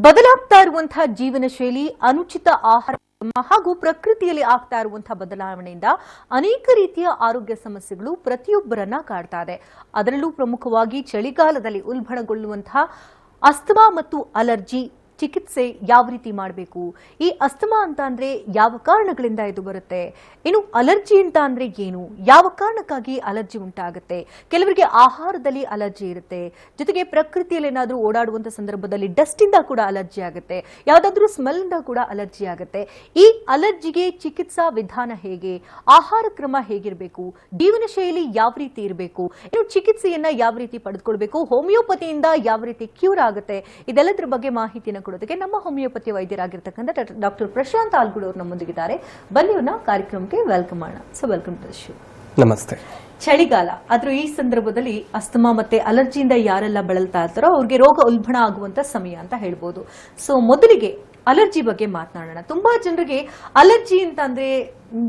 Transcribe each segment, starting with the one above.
ಬದಲಾಗ್ತಾ ಇರುವಂತಹ ಜೀವನ ಶೈಲಿ, ಅನುಚಿತ ಆಹಾರ ಹಾಗೂ ಪ್ರಕೃತಿಯಲ್ಲಿ ಆಗ್ತಾ ಇರುವಂತಹ ಬದಲಾವಣೆಯಿಂದ ಅನೇಕ ರೀತಿಯ ಆರೋಗ್ಯ ಸಮಸ್ಯೆಗಳು ಪ್ರತಿಯೊಬ್ಬರನ್ನ ಕಾಡ್ತಾ ಇದೆ. ಅದರಲ್ಲೂ ಪ್ರಮುಖವಾಗಿ ಚಳಿಗಾಲದಲ್ಲಿ ಉಲ್ಬಣಗೊಳ್ಳುವಂತಹ ಅಸ್ತಮಾ ಮತ್ತು ಅಲರ್ಜಿ ಚಿಕಿತ್ಸೆ ಯಾವ ರೀತಿ ಮಾಡಬೇಕು, ಈ ಅಸ್ತಮಾ ಅಂತ ಅಂದ್ರೆ ಯಾವ ಕಾರಣಗಳಿಂದ ಇದು ಬರುತ್ತೆ, ಇನ್ನು ಅಲರ್ಜಿ ಅಂತ ಅಂದ್ರೆ ಏನು, ಯಾವ ಕಾರಣಕ್ಕಾಗಿ ಅಲರ್ಜಿ ಉಂಟಾಗುತ್ತೆ, ಕೆಲವರಿಗೆ ಆಹಾರದಲ್ಲಿ ಅಲರ್ಜಿ ಇರುತ್ತೆ, ಜೊತೆಗೆ ಪ್ರಕೃತಿಯಲ್ಲಿ ಏನಾದರೂ ಓಡಾಡುವಂತ ಸಂದರ್ಭದಲ್ಲಿ ಡಸ್ಟ್ ಇಂದ ಕೂಡ ಅಲರ್ಜಿ ಆಗುತ್ತೆ, ಯಾವುದಾದ್ರೂ ಸ್ಮೆಲ್ ಇಂದ ಕೂಡ ಅಲರ್ಜಿ ಆಗುತ್ತೆ. ಈ ಅಲರ್ಜಿಗೆ ಚಿಕಿತ್ಸಾ ವಿಧಾನ ಹೇಗೆ, ಆಹಾರ ಕ್ರಮ ಹೇಗಿರಬೇಕು, ಜೀವನ ಶೈಲಿ ಯಾವ ರೀತಿ ಇರಬೇಕು, ಇನ್ನು ಚಿಕಿತ್ಸೆಯನ್ನ ಯಾವ ರೀತಿ ಪಡೆದುಕೊಳ್ಬೇಕು, ಹೋಮಿಯೋಪತಿಯಿಂದ ಯಾವ ರೀತಿ ಕ್ಯೂರ್ ಆಗುತ್ತೆ, ಇದೆಲ್ಲದರ ಬಗ್ಗೆ ಮಾಹಿತಿಯನ್ನು ಕೊಡೋದಕ್ಕೆ ನಮ್ಮ ಹೋಮಿಯೋಪತಿ ವೈದ್ಯರಾಗಿರ್ತಕ್ಕಂಥ ಡಾಕ್ಟರ್ ಪ್ರಶಾಂತ್ ಆಲ್ಗೂಡ್ ಅವರು ನಮ್ಮೊಂದಿಗಿದ್ದಾರೆ. ಬನ್ನಿ ಕಾರ್ಯಕ್ರಮಕ್ಕೆ ವೆಲ್ಕಮ್ ಮಾಡೋಣ. So welcome to the show. ನಮಸ್ತೆ. ಚಳಿಗಾಲ ಆದ್ರೂ ಈ ಸಂದರ್ಭದಲ್ಲಿ ಅಸ್ತಮಾ ಮತ್ತೆ ಅಲರ್ಜಿಯಿಂದ ಯಾರೆಲ್ಲ ಬಳಲ್ತಾ ಇರ್ತಾರೋ ಅವ್ರಿಗೆ ರೋಗ ಉಲ್ಬಣ ಆಗುವಂತ ಸಮಯ ಅಂತ ಹೇಳ್ಬೋದು. ಸೊ ಮೊದಲಿಗೆ ಅಲರ್ಜಿ ಬಗ್ಗೆ ಮಾತನಾಡೋಣ. ತುಂಬಾ ಜನರಿಗೆ ಅಲರ್ಜಿ ಅಂತ ಅಂದ್ರೆ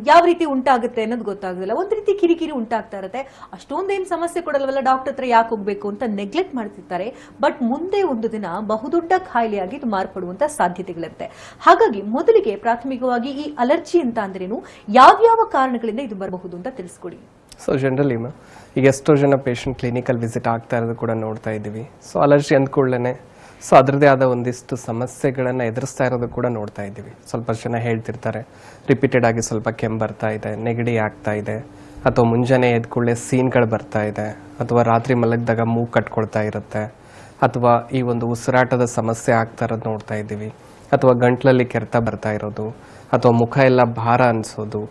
ಯಾವ ರೀತಿ ಉಂಟಾಗುತ್ತೆ ಅನ್ನೋದು ಗೊತ್ತಾಗೋದಿಲ್ಲ. ಒಂದ್ ರೀತಿ ಕಿರಿಕಿರಿ ಉಂಟಾಗ್ತಾ ಇರುತ್ತೆ, ಅಷ್ಟೊಂದೇನು ಸಮಸ್ಯೆ ಕೊಡಲ್ವಲ್ಲ, ಡಾಕ್ಟರ್ ಹತ್ರ ಯಾಕೆ ಹೋಗ್ಬೇಕು ಅಂತ ನೆಗ್ಲೆಕ್ಟ್ ಮಾಡ್ತಿರ್ತಾರೆ. ಬಟ್ ಮುಂದೆ ಒಂದು ದಿನ ಬಹುದೊಡ್ಡ ಕಾಯಿಲೆಯಾಗಿ ಇದು ಮಾರ್ಪಡುವಂತ ಸಾಧ್ಯತೆಗಳಿರುತ್ತೆ. ಹಾಗಾಗಿ ಮೊದಲಿಗೆ ಪ್ರಾಥಮಿಕವಾಗಿ ಈ ಅಲರ್ಜಿ ಅಂತ ಅಂದ್ರೇನು, ಯಾವ್ಯಾವ ಕಾರಣಗಳಿಂದ ಇದು ಬರಬಹುದು ಅಂತ ತಿಳಿಸ್ಕೊಡಿ. ಸೊ ಜನರಲಿ ಈಗ ಎಷ್ಟೋ ಜನ ಪೇಷಂಟ್ ಕ್ಲಿನಿಕಲ್ ವಿಸಿಟ್ ಆಗ್ತಾ ಇರೋದು ಕೂಡ ನೋಡ್ತಾ ಇದ್ದೀವಿ. ಸೊ ಅಲರ್ಜಿ ಅಂದ್ಕೊಳ್ಳೇನೆ ಸೊ ಅದರದೇ ಆದ ಒಂದಿಷ್ಟು ಸಮಸ್ಯೆಗಳನ್ನು ಎದುರಿಸ್ತಾ ಇರೋದು ಕೂಡ ನೋಡ್ತಾ ಇದ್ದೀವಿ. ಸ್ವಲ್ಪ ಜನ ಹೇಳ್ತಿರ್ತಾರೆ ರಿಪೀಟೆಡ್ ಆಗಿ ಸ್ವಲ್ಪ ಕೆಮ್ಮು ಬರ್ತಾ ಇದೆ, ನೆಗಡಿ ಆಗ್ತಾ ಇದೆ, ಅಥವಾ ಮುಂಜಾನೆ ಎದ್ಕೊಳ್ಳೆ ಸೀನ್ಗಳು ಬರ್ತಾ ಇದೆ, ಅಥವಾ ರಾತ್ರಿ ಮಲಗಿದಾಗ ಮೂಗು ಕಟ್ಕೊಳ್ತಾ ಇರುತ್ತೆ, ಅಥವಾ ಈ ಒಂದು ಉಸಿರಾಟದ ಸಮಸ್ಯೆ ಆಗ್ತಾ ಇರೋದು ನೋಡ್ತಾ ಇದ್ದೀವಿ, ಅಥವಾ ಗಂಟ್ಲಲ್ಲಿ ಕೆರೆತ ಬರ್ತಾ ಇರೋದು, ಅಥವಾ ಮುಖ ಎಲ್ಲ ಭಾರ ಅನಿಸೋದು,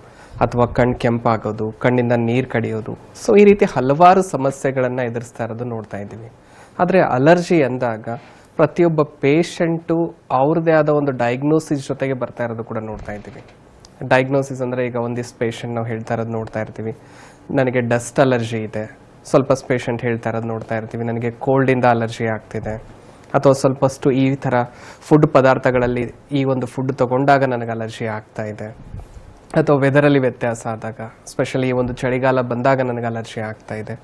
ಅಥವಾ ಕಣ್ಣು ಕೆಂಪಾಗೋದು, ಕಣ್ಣಿಂದ ನೀರು ಕಡಿಯೋದು. ಸೊ ಈ ರೀತಿ ಹಲವಾರು ಸಮಸ್ಯೆಗಳನ್ನು ಎದುರಿಸ್ತಾ ಇರೋದು ನೋಡ್ತಾ ಇದ್ದೀವಿ. ಆದರೆ ಅಲರ್ಜಿ ಅಂದಾಗ ಪ್ರತಿಯೊಬ್ಬ ಪೇಷಂಟು ಅವ್ರದ್ದೇ ಆದ ಒಂದು ಡಯಾಗ್ನೋಸಿಸ್ ಜೊತೆಗೆ ಬರ್ತಾ ಇರೋದು ಕೂಡ ನೋಡ್ತಾ ಇದ್ದೀವಿ. ಡಯಾಗ್ನೋಸಿಸ್ ಅಂದರೆ ಈಗ ಒಂದಿಷ್ಟು ಪೇಷಂಟ್ ನಾವು ಹೇಳ್ತಾ ಇರೋದು ನೋಡ್ತಾ ಇರ್ತೀವಿ, ನನಗೆ ಡಸ್ಟ್ ಅಲರ್ಜಿ ಇದೆ. ಸ್ವಲ್ಪ ಪೇಷಂಟ್ ಹೇಳ್ತಾ ಇರೋದು ನೋಡ್ತಾ ಇರ್ತೀವಿ, ನನಗೆ ಕೋಲ್ಡಿಂದ ಅಲರ್ಜಿ ಆಗ್ತಿದೆ, ಅಥವಾ ಸ್ವಲ್ಪಷ್ಟು ಈ ಥರ ಫುಡ್ ಪದಾರ್ಥಗಳಲ್ಲಿ ಈ ಒಂದು ಫುಡ್ ತಗೊಂಡಾಗ ನನಗೆ ಅಲರ್ಜಿ ಆಗ್ತಾ ಇದೆ, ಅಥವಾ ವೆದರಲ್ಲಿ ವ್ಯತ್ಯಾಸ ಆದಾಗ, ಸ್ಪೆಷಲಿ ಈ ಒಂದು ಚಳಿಗಾಲ ಬಂದಾಗ ನನಗೆ ಅಲರ್ಜಿ ಆಗ್ತಾ ಇದೆ.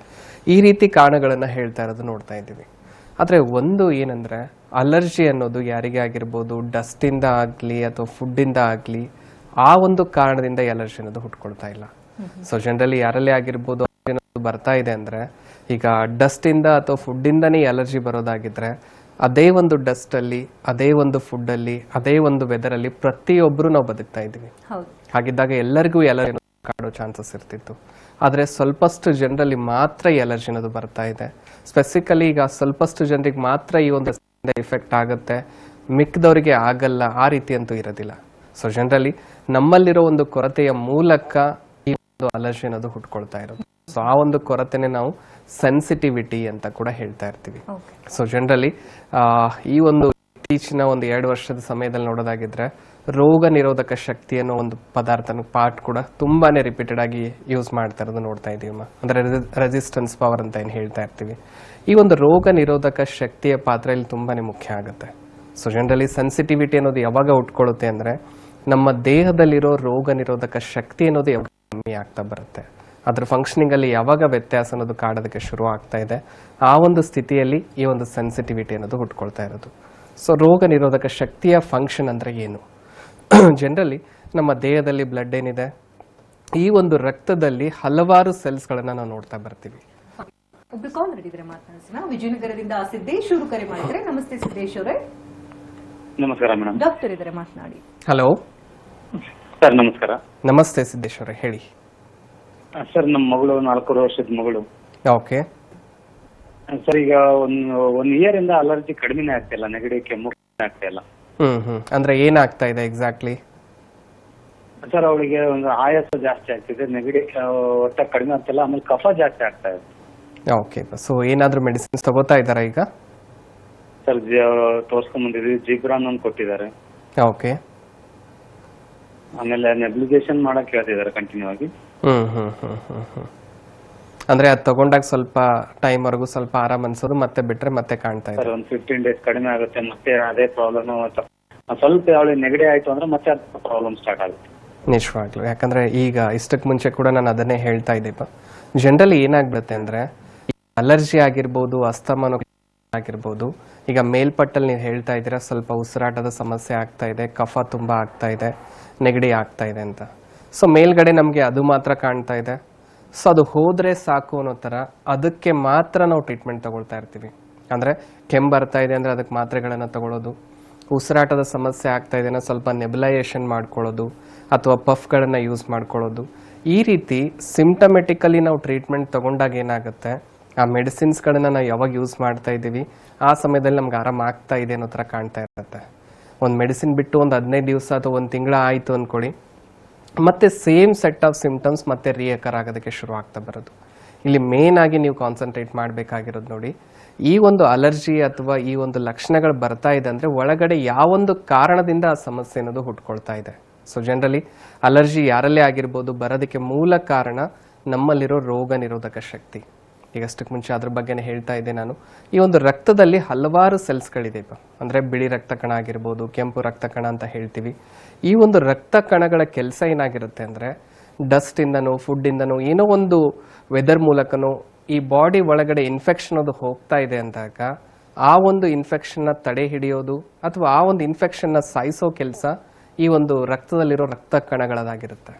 ಈ ರೀತಿ ಕಾರಣಗಳನ್ನು ಹೇಳ್ತಾ ಇರೋದು ನೋಡ್ತಾ ಇದ್ದೀವಿ. ಆದರೆ ಒಂದು ಏನಂದರೆ ಅಲರ್ಜಿ ಅನ್ನೋದು ಯಾರಿಗೆ ಆಗಿರ್ಬೋದು, ಡಸ್ಟಿಂದ ಆಗಲಿ ಅಥವಾ ಫುಡ್ಡಿಂದ ಆಗಲಿ, ಆ ಒಂದು ಕಾರಣದಿಂದ ಅಲರ್ಜಿ ಅನ್ನೋದು ಹುಟ್ಕೊಳ್ತಾ ಇಲ್ಲ. ಸೊ ಜನರಲಿ ಯಾರಲ್ಲೇ ಆಗಿರ್ಬೋದು ಬರ್ತಾ ಇದೆ ಅಂದರೆ ಈಗ ಡಸ್ಟಿಂದ ಅಥವಾ ಫುಡ್ಡಿಂದನೇ ಅಲರ್ಜಿ ಬರೋದಾಗಿದ್ರೆ ಅದೇ ಒಂದು ಡಸ್ಟಲ್ಲಿ, ಅದೇ ಒಂದು ಫುಡ್ಡಲ್ಲಿ, ಅದೇ ಒಂದು ವೆದರಲ್ಲಿ ಪ್ರತಿಯೊಬ್ಬರು ನಾವು ಬದುಕ್ತಾ ಇದ್ದೀವಿ. ಹಾಗಿದ್ದಾಗ ಎಲ್ಲರಿಗೂ ಅಲರ್ಜಿ ಕಾಡೋ ಚಾನ್ಸಸ್ ಇರ್ತಿತ್ತು. ಆದರೆ ಸ್ವಲ್ಪಷ್ಟು ಜನರಲ್ಲಿ ಮಾತ್ರ ಈ ಅಲರ್ಜಿ ಅನ್ನೋದು ಬರ್ತಾ ಇದೆ. ಸ್ಪೆಸಿಫಿಕಲಿ ಈಗ ಸ್ವಲ್ಪಷ್ಟು ಜನರಿಗೆ ಮಾತ್ರ ಈ ಒಂದು ಎಫೆಕ್ಟ್ ಆಗುತ್ತೆ, ಮಿಕ್ಕದವರಿಗೆ ಆಗಲ್ಲ, ಆ ರೀತಿ ಅಂತೂ ಇರೋದಿಲ್ಲ. ಸೊ ಜನರಲಿ ನಮ್ಮಲ್ಲಿರೋ ಒಂದು ಕೊರತೆಯ ಮೂಲಕ ಈ ಒಂದು ಅಲರ್ಜಿ ಅನ್ನೋದು ಹುಟ್ಕೊಳ್ತಾ ಇರೋದು. ಸೊ ಆ ಒಂದು ಕೊರತೆನೆ ನಾವು ಸೆನ್ಸಿಟಿವಿಟಿ ಅಂತ ಕೂಡ ಹೇಳ್ತಾ ಇರ್ತೀವಿ. ಸೊ ಜನರಲಿ ಈ ಒಂದು ಇತ್ತೀಚಿನ ಒಂದು 2 ವರ್ಷದ ಸಮಯದಲ್ಲಿ ನೋಡೋದಾಗಿದ್ರೆ ರೋಗ ನಿರೋಧಕ ಶಕ್ತಿ ಅನ್ನೋ ಒಂದು ಪದಾರ್ಥನ ಪಾರ್ಟ್ ಕೂಡ ತುಂಬಾನೇ ರಿಪೀಟೆಡ್ ಆಗಿ ಯೂಸ್ ಮಾಡ್ತಾ ಇರೋದು ನೋಡ್ತಾ ಇದೀವಿ. ಅಂದ್ರೆ ರೆಸಿಸ್ಟೆನ್ಸ್ ಪವರ್ ಅಂತ ಏನು ಹೇಳ್ತಾ ಇರ್ತೀವಿ. ಈ ಒಂದು ರೋಗ ನಿರೋಧಕ ಶಕ್ತಿಯ ಪಾತ್ರ ಇಲ್ಲಿ ತುಂಬಾನೇ ಮುಖ್ಯ ಆಗುತ್ತೆ. ಸೊ ಜನರಲಿ ಸೆನ್ಸಿಟಿವಿಟಿ ಅನ್ನೋದು ಯಾವಾಗ ಉಟ್ಕೊಳ್ಳುತ್ತೆ ಅಂದ್ರೆ ನಮ್ಮ ದೇಹದಲ್ಲಿರೋ ರೋಗ ನಿರೋಧಕ ಶಕ್ತಿ ಅನ್ನೋದು ಯಾವಾಗ ಕಮ್ಮಿ ಆಗ್ತಾ ಬರುತ್ತೆ, ಅದ್ರ ಫಂಕ್ಷನಿಂಗ್ ಅಲ್ಲಿ ಯಾವಾಗ ವ್ಯತ್ಯಾಸ ಅನ್ನೋದು ಕಾಡೋದಕ್ಕೆ ಶುರು ಆಗ್ತಾ ಇದೆ, ಆ ಒಂದು ಸ್ಥಿತಿಯಲ್ಲಿ ಈ ಒಂದು ಸೆನ್ಸಿಟಿವಿಟಿ ಅನ್ನೋದು ಹುಟ್ಕೊಳ್ತಾ ಇರೋದು. ಸೊ ರೋಗ ನಿರೋಧಕ ಶಕ್ತಿಯ ಫಂಕ್ಷನ್ ಅಂದ್ರೆ ಏನು? ಜನರಲಿ ನಮ್ಮ ದೇಹದಲ್ಲಿ ಬ್ಲಡ್ ಏನಿದೆ, ಈ ಒಂದು ರಕ್ತದಲ್ಲಿ ಹಲವಾರು ಸೆಲ್ಸ್ಗಳನ್ನ ನಾವು ನೋಡ್ತಾ ಬರ್ತೀವಿ. ವಿಜಯನಗರದಿಂದ ಸಿದ್ದೇಶ್ ಅವರು ಕರೆ ಮಾಡಿದ್ರೆ. ನಮಸ್ತೆ ಸಿದ್ದೇಶ್ ಅವರೇ. ನಮಸ್ಕಾರ ಮೇಡಮ್. ಡಾಕ್ಟರ್ ಇದ್ದಾರೆ, ಮಾತನಾಡಿ. ಹಲೋ ಸರ್, ನಮಸ್ಕಾರ. ನಮಸ್ತೆ ಸಿದ್ದೇಶ್ ಅವರೇ, ಹೇಳಿ. ಸರ್, ನಮ್ಮ ಮಗಳು 4 ವರ್ಷದ ಮಗಳು. ಓಕೆ ಸರ್, ಈಗ ಒಂದ್ ಇಯರ್ ಇಂದ ಅಲರ್ಜಿ ಕಡಿಮೆನೇ ಆಗ್ತಿಲ್ಲ, ನೆಗಡಿ ಕೆಮ್ಮು ಆಗ್ತಾ ಇಲ್ಲ. ಅಂದ್ರೆ ಏನಾಗ್ತಾ ಇದೆ ಎಕ್ಸಾಕ್ಟ್ಲಿ? ಸರ್, ಅವಳಿಗೆ ಒಂದು ಆಯಾಸ ಜಾಸ್ತಿ ಆಗ್ತಿದೆ, ನೆಗಡಿ ಒಟ್ಟ ಕಡಿಮೆ ಆಗ್ತಿಲ್ಲ, ಆಮೇಲೆ ಕಫ ಜಾಸ್ತಿ ಆಗ್ತಾ ಇದೆ. ಓಕೆ, ಸೊ ಏನಾದ್ರೂ ಮೆಡಿಸಿನ್ಸ್ ತಗೋತಾ ಇದ್ದಾರಾ ಈಗ? ಸರ್, ತೋರ್ಸ್ಕೊಂಡ್ ಬಂದಿದ್ವಿ, ಜಿಬ್ರಾನ್ ಅಂತ ಕೊಟ್ಟಿದ್ದಾರೆ. ಓಕೆ, ಆಮೇಲೆ ನೆಬ್ಲಿಗೇಷನ್ ಮಾಡಕ್ ಹೇಳ್ತಿದ್ದಾರೆ ಕಂಟಿನ್ಯೂ ಆಗಿ. ಅಂದ್ರೆ ಅದು ತಗೊಂಡಾಗ ಸ್ವಲ್ಪ ಟೈಮ್ ವರೆಗೂ ಸ್ವಲ್ಪ ಆರಾಮ್ ಅನ್ಸೋದು, ಮತ್ತೆ ಬಿಟ್ರೆ ಮತ್ತೆ ಕಾಣ್ತಾ ಇದೆ. ಸರ್, ಒಂದು 15 ಡೇಸ್ ಕಡಿಮೆ ಆಗುತ್ತೆ, ಮತ್ತೆ ಅದೇ ಪ್ರಾಬ್ಲಮ್. ಸ್ವಲ್ಪ ಅವಳಿಗೆ ನೆಗಡಿ ಆಯ್ತು ಅಂದ್ರೆ ಮತ್ತೆ ಪ್ರಾಬ್ಲಮ್ ಸ್ಟಾರ್ಟ್ ಆಗುತ್ತೆ. ನಿಜವಾಗ್ಲು, ಯಾಕಂದ್ರೆ ಈಗ ಇಷ್ಟಕ್ಕೆ ಮುಂಚೆ ಕೂಡ ನಾನು ಅದನ್ನೇ ಹೇಳ್ತಾ ಇದ್ದೀಪ. ಜನರಲಿ ಏನಾಗ್ಬಿಡುತ್ತೆ ಅಂದ್ರೆ ಅಲರ್ಜಿ ಆಗಿರ್ಬೋದು, ಅಸ್ತಮಾನೋ ಆಗಿರ್ಬೋದು. ಈಗ ಮೇಲ್ಪಟ್ಟಲ್ಲಿ ನೀವು ಹೇಳ್ತಾ ಇದ್ದೀರಾ ಸ್ವಲ್ಪ ಉಸಿರಾಟದ ಸಮಸ್ಯೆ ಆಗ್ತಾ ಇದೆ, ಕಫ ತುಂಬ ಆಗ್ತಾ ಇದೆ, ನೆಗಡಿ ಆಗ್ತಾ ಇದೆ ಅಂತ. ಸೊ ಮೇಲ್ಗಡೆ ನಮಗೆ ಅದು ಮಾತ್ರ ಕಾಣ್ತಾ ಇದೆ. ಸೊ ಅದು ಹೋದರೆ ಸಾಕು ಅನ್ನೋ ಥರ ಅದಕ್ಕೆ ಮಾತ್ರ ನಾವು ಟ್ರೀಟ್ಮೆಂಟ್ ತಗೊಳ್ತಾ ಇರ್ತೀವಿ. ಅಂದರೆ ಕೆಮ್ಮು ಬರ್ತಾ ಇದೆ ಅಂದರೆ ಅದಕ್ಕೆ ಮಾತ್ರೆಗಳನ್ನು ತಗೊಳ್ಳೋದು, ಉಸಿರಾಟದ ಸಮಸ್ಯೆ ಆಗ್ತಾ ಇದೆ ಅಂದರೆ ಸ್ವಲ್ಪ ನೆಬುಲೈಯೇಷನ್ ಮಾಡ್ಕೊಳ್ಳೋದು ಅಥವಾ ಪಫ್ಗಳನ್ನು ಯೂಸ್ ಮಾಡ್ಕೊಳ್ಳೋದು. ಈ ರೀತಿ ಸಿಂಪ್ಟಮೆಟಿಕಲಿ ನಾವು ಟ್ರೀಟ್ಮೆಂಟ್ ತಗೊಂಡಾಗ ಏನಾಗುತ್ತೆ, ಆ ಮೆಡಿಸಿನ್ಸ್ಗಳನ್ನ ನಾವು ಯಾವಾಗ ಯೂಸ್ ಮಾಡ್ತಾ ಇದ್ದೀವಿ ಆ ಸಮಯದಲ್ಲಿ ನಮ್ಗೆ ಆರಾಮ ಆಗ್ತಾ ಇದೆ ಅನ್ನೋ ಥರ ಕಾಣ್ತಾ ಇರುತ್ತೆ. ಒಂದು ಮೆಡಿಸಿನ್ ಬಿಟ್ಟು ಒಂದು 15 ದಿವಸ ಅಥವಾ 1 ತಿಂಗಳ ಆಯಿತು ಅಂದ್ಕೊಳ್ಳಿ, ಮತ್ತೆ ಸೇಮ್ ಸೆಟ್ ಆಫ್ ಸಿಂಪ್ಟಮ್ಸ್ ಮತ್ತೆ ರಿಯಕರ್ ಆಗೋದಕ್ಕೆ ಶುರು ಆಗ್ತಾ ಬರೋದು. ಇಲ್ಲಿ ಮೇನ್ ಆಗಿ ನೀವು ಕಾನ್ಸಂಟ್ರೇಟ್ ಮಾಡಬೇಕಾಗಿರೋದು ನೋಡಿ, ಈ ಒಂದು ಅಲರ್ಜಿ ಅಥವಾ ಈ ಒಂದು ಲಕ್ಷಣಗಳು ಬರ್ತಾ ಇದೆ ಅಂದರೆ ಒಳಗಡೆ ಯಾವೊಂದು ಕಾರಣದಿಂದ ಆ ಸಮಸ್ಯೆ ಅನ್ನೋದು ಹುಟ್ಕೊಳ್ತಾ ಇದೆ. ಸೊ ಜನರಲಿ ಅಲರ್ಜಿ ಯಾರಲ್ಲೇ ಆಗಿರ್ಬೋದು, ಬರೋದಕ್ಕೆ ಮೂಲ ಕಾರಣ ನಮ್ಮಲ್ಲಿರೋ ರೋಗ ನಿರೋಧಕ ಶಕ್ತಿ. ಈಗ ಅಷ್ಟಕ್ಕೆ ಮುಂಚೆ ಅದ್ರ ಬಗ್ಗೆನೇ ಹೇಳ್ತಾ ಇದ್ದೆ ನಾನು. ಈ ಒಂದು ರಕ್ತದಲ್ಲಿ ಹಲವಾರು ಸೆಲ್ಸ್ಗಳಿದೆ, ಅಂದರೆ ಬಿಳಿ ರಕ್ತ ಕಣ ಆಗಿರ್ಬೋದು, ಕೆಂಪು ರಕ್ತ ಕಣ ಅಂತ ಹೇಳ್ತೀವಿ. ಈ ಒಂದು ರಕ್ತ ಕಣಗಳ ಕೆಲಸ ಏನಾಗಿರುತ್ತೆ ಅಂದರೆ ಡಸ್ಟಿಂದನೋ ಫುಡ್ಡಿಂದನೋ ಏನೋ ಒಂದು ವೆದರ್ ಮೂಲಕನೋ ಈ ಬಾಡಿ ಒಳಗಡೆ ಇನ್ಫೆಕ್ಷನ್ ಅದು ಹೋಗ್ತಾ ಇದೆ ಅಂದಾಗ ಆ ಒಂದು ಇನ್ಫೆಕ್ಷನ್ನ ತಡೆ ಹಿಡಿಯೋದು ಅಥವಾ ಆ ಒಂದು ಇನ್ಫೆಕ್ಷನ್ನ ಸಾಯಿಸೋ ಕೆಲಸ ಈ ಒಂದು ರಕ್ತದಲ್ಲಿರೋ ರಕ್ತ ಕಣಗಳದಾಗಿರುತ್ತೆ.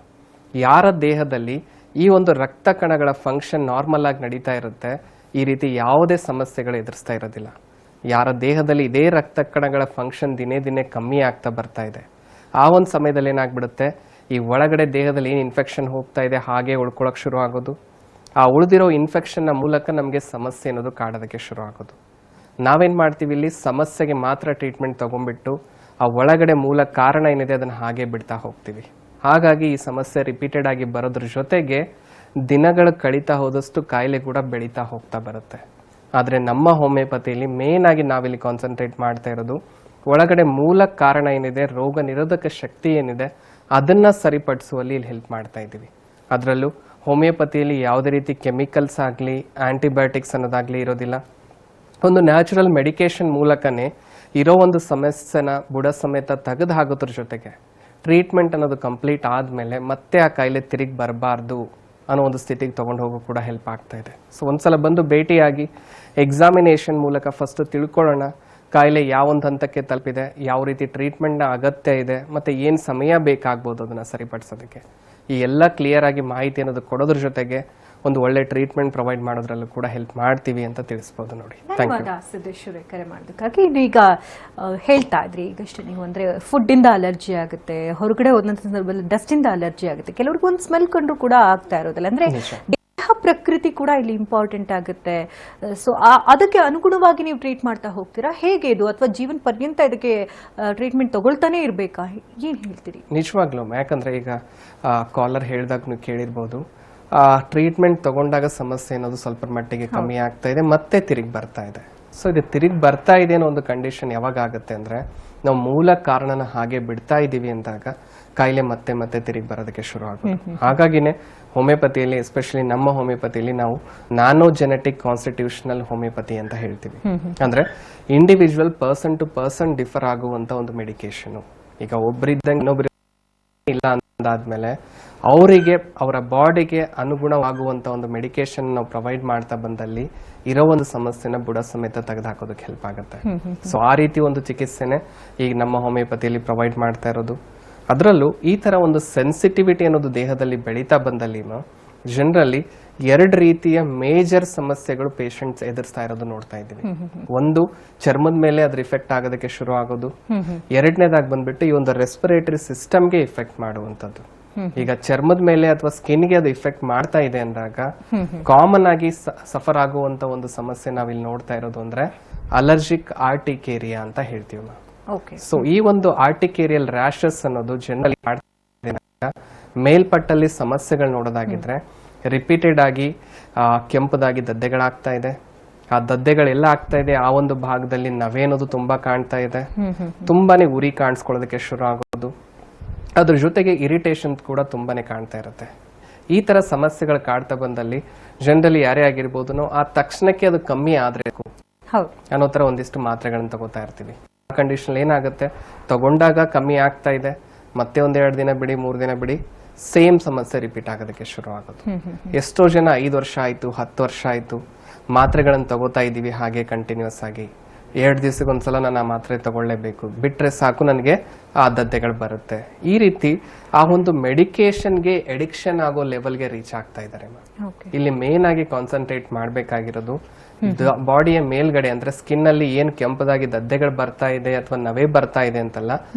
ಯಾರ ದೇಹದಲ್ಲಿ ಈ ಒಂದು ರಕ್ತ ಕಣಗಳ ಫಂಕ್ಷನ್ ನಾರ್ಮಲ್ ಆಗಿ ನಡೀತಾ ಇರುತ್ತೆ, ಈ ರೀತಿ ಯಾವುದೇ ಸಮಸ್ಯೆಗಳು ಎದುರಿಸ್ತಾ ಇರೋದಿಲ್ಲ. ಯಾರ ದೇಹದಲ್ಲಿ ಇದೇ ರಕ್ತ ಕಣಗಳ ಫಂಕ್ಷನ್ ದಿನೇ ದಿನೇ ಕಮ್ಮಿ ಆಗ್ತಾ ಬರ್ತಾ ಇದೆ, ಆ ಒಂದು ಸಮಯದಲ್ಲಿ ಏನಾಗ್ಬಿಡುತ್ತೆ, ಈ ಒಳಗಡೆ ದೇಹದಲ್ಲಿ ಏನು ಇನ್ಫೆಕ್ಷನ್ ಹೋಗ್ತಾ ಇದೆ ಹಾಗೆ ಉಳ್ಕೊಳಕ್ಕೆ ಶುರು ಆಗೋದು. ಆ ಉಳಿದಿರೋ ಇನ್ಫೆಕ್ಷನ್ನ ಮೂಲಕ ನಮಗೆ ಸಮಸ್ಯೆ ಅನ್ನೋದು ಕಾಡೋದಕ್ಕೆ ಶುರು ಆಗೋದು. ನಾವೇನು ಮಾಡ್ತೀವಿ, ಇಲ್ಲಿ ಸಮಸ್ಯೆಗೆ ಮಾತ್ರ ಟ್ರೀಟ್ಮೆಂಟ್ ತೊಗೊಂಡ್ಬಿಟ್ಟು ಆ ಒಳಗಡೆ ಮೂಲ ಕಾರಣ ಏನಿದೆ ಅದನ್ನು ಹಾಗೆ ಬಿಡ್ತಾ ಹೋಗ್ತೀವಿ. ಹಾಗಾಗಿ ಈ ಸಮಸ್ಯೆ ರಿಪೀಟೆಡ್ ಆಗಿ ಬರೋದ್ರ ಜೊತೆಗೆ ದಿನಗಳು ಕಳೀತಾ ಹೋದಷ್ಟು ಕಾಯಿಲೆ ಕೂಡ ಬೆಳೀತಾ ಹೋಗ್ತಾ ಬರುತ್ತೆ. ಆದರೆ ನಮ್ಮ ಹೋಮಿಯೋಪತಿಯಲ್ಲಿ ಮೇನ್ ಆಗಿ ನಾವಿಲ್ಲಿ ಕಾನ್ಸಂಟ್ರೇಟ್ ಮಾಡ್ತಾ ಇರೋದು ಒಳಗಡೆ ಮೂಲ ಕಾರಣ ಏನಿದೆ, ರೋಗ ನಿರೋಧಕ ಶಕ್ತಿ ಏನಿದೆ ಅದನ್ನು ಸರಿಪಡಿಸುವಲ್ಲಿ ಇಲ್ಲಿ ಹೆಲ್ಪ್ ಮಾಡ್ತಾ ಇದ್ದೀವಿ. ಅದರಲ್ಲೂ ಹೋಮಿಯೋಪತಿಯಲ್ಲಿ ಯಾವುದೇ ರೀತಿ ಕೆಮಿಕಲ್ಸ್ ಆಗಲಿ ಆ್ಯಂಟಿಬಯೋಟಿಕ್ಸ್ ಅನ್ನೋದಾಗಲಿ ಇರೋದಿಲ್ಲ. ಒಂದು ನ್ಯಾಚುರಲ್ ಮೆಡಿಕೇಶನ್ ಮೂಲಕನೇ ಇರೋ ಒಂದು ಸಮಸ್ಯೆನ ಬುಡ ಸಮೇತ ತೆಗೆದು ಹಾಕೋದ್ರ ಜೊತೆಗೆ ಟ್ರೀಟ್ಮೆಂಟ್ ಅನ್ನೋದು ಕಂಪ್ಲೀಟ್ ಆದಮೇಲೆ ಮತ್ತೆ ಆ ಕಾಯಿಲೆ ತಿರುಗಿ ಬರಬಾರ್ದು ಅನ್ನೋ ಒಂದು ಸ್ಥಿತಿಗೆ ತೊಗೊಂಡು ಹೋಗೋ ಕೂಡ ಹೆಲ್ಪ್ ಆಗ್ತಾ ಇದೆ. ಸೊ ಒಂದ್ಸಲ ಬಂದು ಭೇಟಿಯಾಗಿ ಎಕ್ಸಾಮಿನೇಷನ್ ಮೂಲಕ ಫಸ್ಟ್ ತಿಳ್ಕೊಳ್ಳೋಣ ಕಾಯಿಲೆ ಯಾವೊಂದು ಹಂತಕ್ಕೆ ತಲುಪಿದೆ, ಯಾವ ರೀತಿ ಟ್ರೀಟ್ಮೆಂಟ್ನ ಅಗತ್ಯ ಇದೆ, ಮತ್ತು ಏನು ಸಮಯ ಬೇಕಾಗ್ಬೋದು ಅದನ್ನು ಸರಿಪಡಿಸೋದಕ್ಕೆ. ಈ ಎಲ್ಲ ಕ್ಲಿಯರ್ ಆಗಿ ಮಾಹಿತಿ ಅನ್ನೋದು ಕೊಡೋದ್ರ ಜೊತೆಗೆ ಒಂದು ಒಳ್ಳೆ ಟ್ರೀಟ್ಮೆಂಟ್ ಪ್ರೊವೈಡ್ ಮಾಡೋದ್ರಲ್ಲೂ ಕೂಡ ಹೆಲ್ಪ್ ಮಾಡ್ತೀವಿ ಅಂತ ತಿಳಿಸ್ಬೋದು ನೋಡಿ. ಧನ್ಯವಾದ ಸಿದ್ದೇಶ್ವರೇ ಕರೆ ಮಾಡೋದಕ್ಕಾಗಿ. ಈಗ ಹೇಳ್ತಾ ಇದ್ರಿ ಈಗಷ್ಟೇ ನೀವು, ಅಂದರೆ ಫುಡ್ಡಿಂದ ಅಲರ್ಜಿ ಆಗುತ್ತೆ, ಹೊರಗಡೆ ಒಂದೊಂದು ಸಂದರ್ಭದಲ್ಲಿ ಡಸ್ಟಿಂದ ಅಲರ್ಜಿ ಆಗುತ್ತೆ, ಕೆಲವ್ರಿಗೆ ಒಂದು ಸ್ಮೆಲ್ ಕಂಡ್ರು ಕೂಡ ಆಗ್ತಾ ಇರೋದಿಲ್ಲ. ಅಂದರೆ ದೇಹ ಪ್ರಕೃತಿ ಕೂಡ ಇಲ್ಲಿ ಇಂಪಾರ್ಟೆಂಟ್ ಆಗುತ್ತೆ. ಸೊ ಅದಕ್ಕೆ ಅನುಗುಣವಾಗಿ ನೀವು ಟ್ರೀಟ್ ಮಾಡ್ತಾ ಹೋಗ್ತೀರಾ, ಹೇಗೆ ಇದು, ಅಥವಾ ಜೀವನ ಪರ್ಯಂತ ಇದಕ್ಕೆ ಟ್ರೀಟ್ಮೆಂಟ್ ತಗೊಳ್ತಾನೆ ಇರಬೇಕಾ, ಏನು ಹೇಳ್ತೀರಿ? ನಿಜವಾಗ್ಲೂ, ಯಾಕಂದರೆ ಈಗ ಕಾಲರ್ ಹೇಳಿದಾಗ ನೀವು ಕೇಳಿರ್ಬೋದು, ಟ್ರೀಟ್ಮೆಂಟ್ ತಗೊಂಡಾಗ ಸಮಸ್ಯೆ ಅನ್ನೋದು ಸ್ವಲ್ಪ ಮಟ್ಟಿಗೆ ಕಮ್ಮಿ ಆಗ್ತಾ ಇದೆ, ಮತ್ತೆ ತಿರುಗಿ ಬರ್ತಾ ಇದೆ. ಸೊ ಇದು ತಿರುಗಿ ಬರ್ತಾ ಇದೆ ಅನ್ನೋ ಒಂದು ಕಂಡೀಷನ್ ಯಾವಾಗ ಆಗುತ್ತೆ ಅಂದರೆ ನಾವು ಮೂಲ ಕಾರಣನ ಹಾಗೆ ಬಿಡ್ತಾ ಇದ್ದೀವಿ ಅಂದಾಗ ಕಾಯಿಲೆ ಮತ್ತೆ ಮತ್ತೆ ತಿರುಗಿ ಬರೋದಕ್ಕೆ ಶುರು ಆಗುತ್ತೆ. ಹಾಗಾಗಿನೇ ಹೋಮಿಯೋಪತಿಯಲ್ಲಿ, ಎಸ್ಪೆಷಲಿ ನಮ್ಮ ಹೋಮಿಯೋಪತಿಯಲ್ಲಿ ನಾವು ನ್ಯಾನೋ ಜೆನೆಟಿಕ್ ಕಾನ್ಸ್ಟಿಟ್ಯೂಷನಲ್ ಹೋಮಿಯೋಪತಿ ಅಂತ ಹೇಳ್ತೀವಿ. ಅಂದರೆ individual person to person differ ಆಗುವಂಥ ಒಂದು ಮೆಡಿಕೇಶನು. ಈಗ ಒಬ್ಬರಿದ್ದಂಗೆ ಇನ್ನೊಬ್ಬರು ಇಲ್ಲ ಅಂದಾದ್ಮೇಲೆ ಅವರಿಗೆ ಅವರ ಬಾಡಿಗೆ ಅನುಗುಣವಾಗುವಂಥ ಒಂದು ಮೆಡಿಕೇಶನ್ ನಾವು ಪ್ರೊವೈಡ್ ಮಾಡ್ತಾ ಬಂದಲ್ಲಿ ಇರೋ ಒಂದು ಸಮಸ್ಯೆನ ಬುಡ ಸಮೇತ ತೆಗೆದುಹಾಕೋದಕ್ಕೆ ಹೆಲ್ಪ್ ಆಗುತ್ತೆ. ಸೊ ಆ ರೀತಿ ಒಂದು ಚಿಕಿತ್ಸೆನೆ ಈಗ ನಮ್ಮ ಹೋಮಿಯೋಪತಿಯಲ್ಲಿ ಪ್ರೊವೈಡ್ ಮಾಡ್ತಾ ಇರೋದು. ಅದರಲ್ಲೂ ಈ ಥರ ಒಂದು ಸೆನ್ಸಿಟಿವಿಟಿ ಅನ್ನೋದು ದೇಹದಲ್ಲಿ ಬೆಳೀತಾ ಬಂದಲ್ಲಿ ಜನರಲಿ 2 ರೀತಿಯ ಮೇಜರ್ ಸಮಸ್ಯೆಗಳು ಪೇಷಂಟ್ಸ್ ಎದುರಿಸ್ತಾ ಇರೋದು ನೋಡ್ತಾ ಇದ್ದೀವಿ. ಒಂದು, ಚರ್ಮದ ಮೇಲೆ ಅದ್ರ ಇಫೆಕ್ಟ್ ಆಗೋದಕ್ಕೆ ಶುರು ಆಗೋದು. ಎರಡನೇದಾಗಿ ಬಂದ್ಬಿಟ್ಟು ಈ ಒಂದು ರೆಸ್ಪಿರೇಟರಿ ಸಿಸ್ಟಮ್ಗೆ ಇಫೆಕ್ಟ್ ಮಾಡುವಂಥದ್ದು. ಈಗ ಚರ್ಮದ ಮೇಲೆ ಅಥವಾ ಸ್ಕಿನ್ಗೆ ಅದು ಇಫೆಕ್ಟ್ ಮಾಡ್ತಾ ಇದೆ ಅಂದಾಗ ಕಾಮನ್ ಆಗಿ ಸಫರ್ ಆಗುವಂತ ಒಂದು ಸಮಸ್ಯೆ ನಾವಿಲ್ಲಿ ನೋಡ್ತಾ ಇರೋದು ಅಂದ್ರೆ ಅಲರ್ಜಿಕ್ ಆರ್ಟಿಕೇರಿಯಾ ಅಂತ ಹೇಳ್ತೀವಿ ನಾವು. ಸೊ ಈ ಒಂದು ಆರ್ಟಿಕೇರಿಯಲ್ ರ್ಯಾಷಸ್ ಅನ್ನೋದು ಜನರಲಿ ಮೇಲ್ಪಟ್ಟಲ್ಲಿ ಸಮಸ್ಯೆಗಳು ನೋಡೋದಾಗಿದ್ರೆ ರಿಪೀಟೆಡ್ ಆಗಿ ಕೆಂಪದಾಗಿ ದದ್ದೆಗಳಾಗ್ತಾ ಇದೆ. ಆ ದದ್ದೆಗಳೆಲ್ಲ ಆಗ್ತಾ ಇದೆ, ಆ ಒಂದು ಭಾಗದಲ್ಲಿ ನವೇನೋದು ತುಂಬಾ ಕಾಣ್ತಾ ಇದೆ, ತುಂಬಾನೇ ಉರಿ ಕಾಣಿಸ್ಕೊಳ್ಳೋದಕ್ಕೆ ಶುರು ಆಗೋದು, ಅದ್ರ ಜೊತೆಗೆ ಇರಿಟೇಷನ್ ಕೂಡ ತುಂಬಾನೇ ಕಾಣ್ತಾ ಇರುತ್ತೆ. ಈ ತರ ಸಮಸ್ಯೆಗಳು ಕಾಡ್ತಾ ಬಂದಲ್ಲಿ ಜನರಲಿ ಯಾರೇ ಆಗಿರ್ಬೋದು ಆ ತಕ್ಷಣಕ್ಕೆ ಅದು ಕಮ್ಮಿ ಆದ್ರೆ ಅನ್ನೋ ತರ ಒಂದಿಷ್ಟು ಮಾತ್ರೆಗಳನ್ನ ತಗೋತಾ ಇರ್ತೀವಿ. ಕಂಡೀಷನ್ ಏನಾಗುತ್ತೆ, ತಗೊಂಡಾಗ ಕಮ್ಮಿ ಆಗ್ತಾ ಇದೆ, ಮತ್ತೆ 1-2 ದಿನ ಬಿಡಿ, 3 ದಿನ ಬಿಡಿ, ಸೇಮ್ ಸಮಸ್ಯೆ ರಿಪೀಟ್ ಆಗೋದಕ್ಕೆ ಶುರು ಆಗೋದು. ಎಷ್ಟೋ ಜನ 5 ವರ್ಷ ಆಯ್ತು, 10 ವರ್ಷ ಆಯ್ತು, ಮಾತ್ರೆಗಳನ್ನು ತಗೋತಾ ಇದ್ದೀವಿ ಹಾಗೆ ಕಂಟಿನ್ಯೂಸ್ ಆಗಿ. 2 ದಿವಸಕ್ಕೆ ಒಂದ್ಸಲ ನಾನು ಆ ಮಾತ್ರೆ ತಗೊಳ್ಳೇಬೇಕು, ಬಿಟ್ರೆ ಸಾಕು ನನಗೆ ಆ ದದ್ದೆಗಳು ಬರುತ್ತೆ. ಈ ರೀತಿ ಆ ಒಂದು ಮೆಡಿಕೇಶನ್ಗೆ ಎಡಿಕ್ಷನ್ ಆಗೋ ಲೆವೆಲ್ಗೆ ರೀಚ್ ಆಗ್ತಾ ಇದ್ದಾರೆ. ಇಲ್ಲಿ ಮೇನ್ ಆಗಿ ಕಾನ್ಸಂಟ್ರೇಟ್ ಮಾಡಬೇಕಾಗಿರೋದು ಬಾಡಿಯ ಮೇಲ್ಗಡೆ, ಅಂದ್ರೆ ಸ್ಕಿನ್ ಅಲ್ಲಿ ಏನ್ ಕೆಂಪದಾಗಿ ದದ್ದೆಗಳು ಬರ್ತಾ ಇದೆ ಅಥವಾ ನವೆ ಬರ್ತಾ ಇದೆ ಅಂತಲ್ಲ,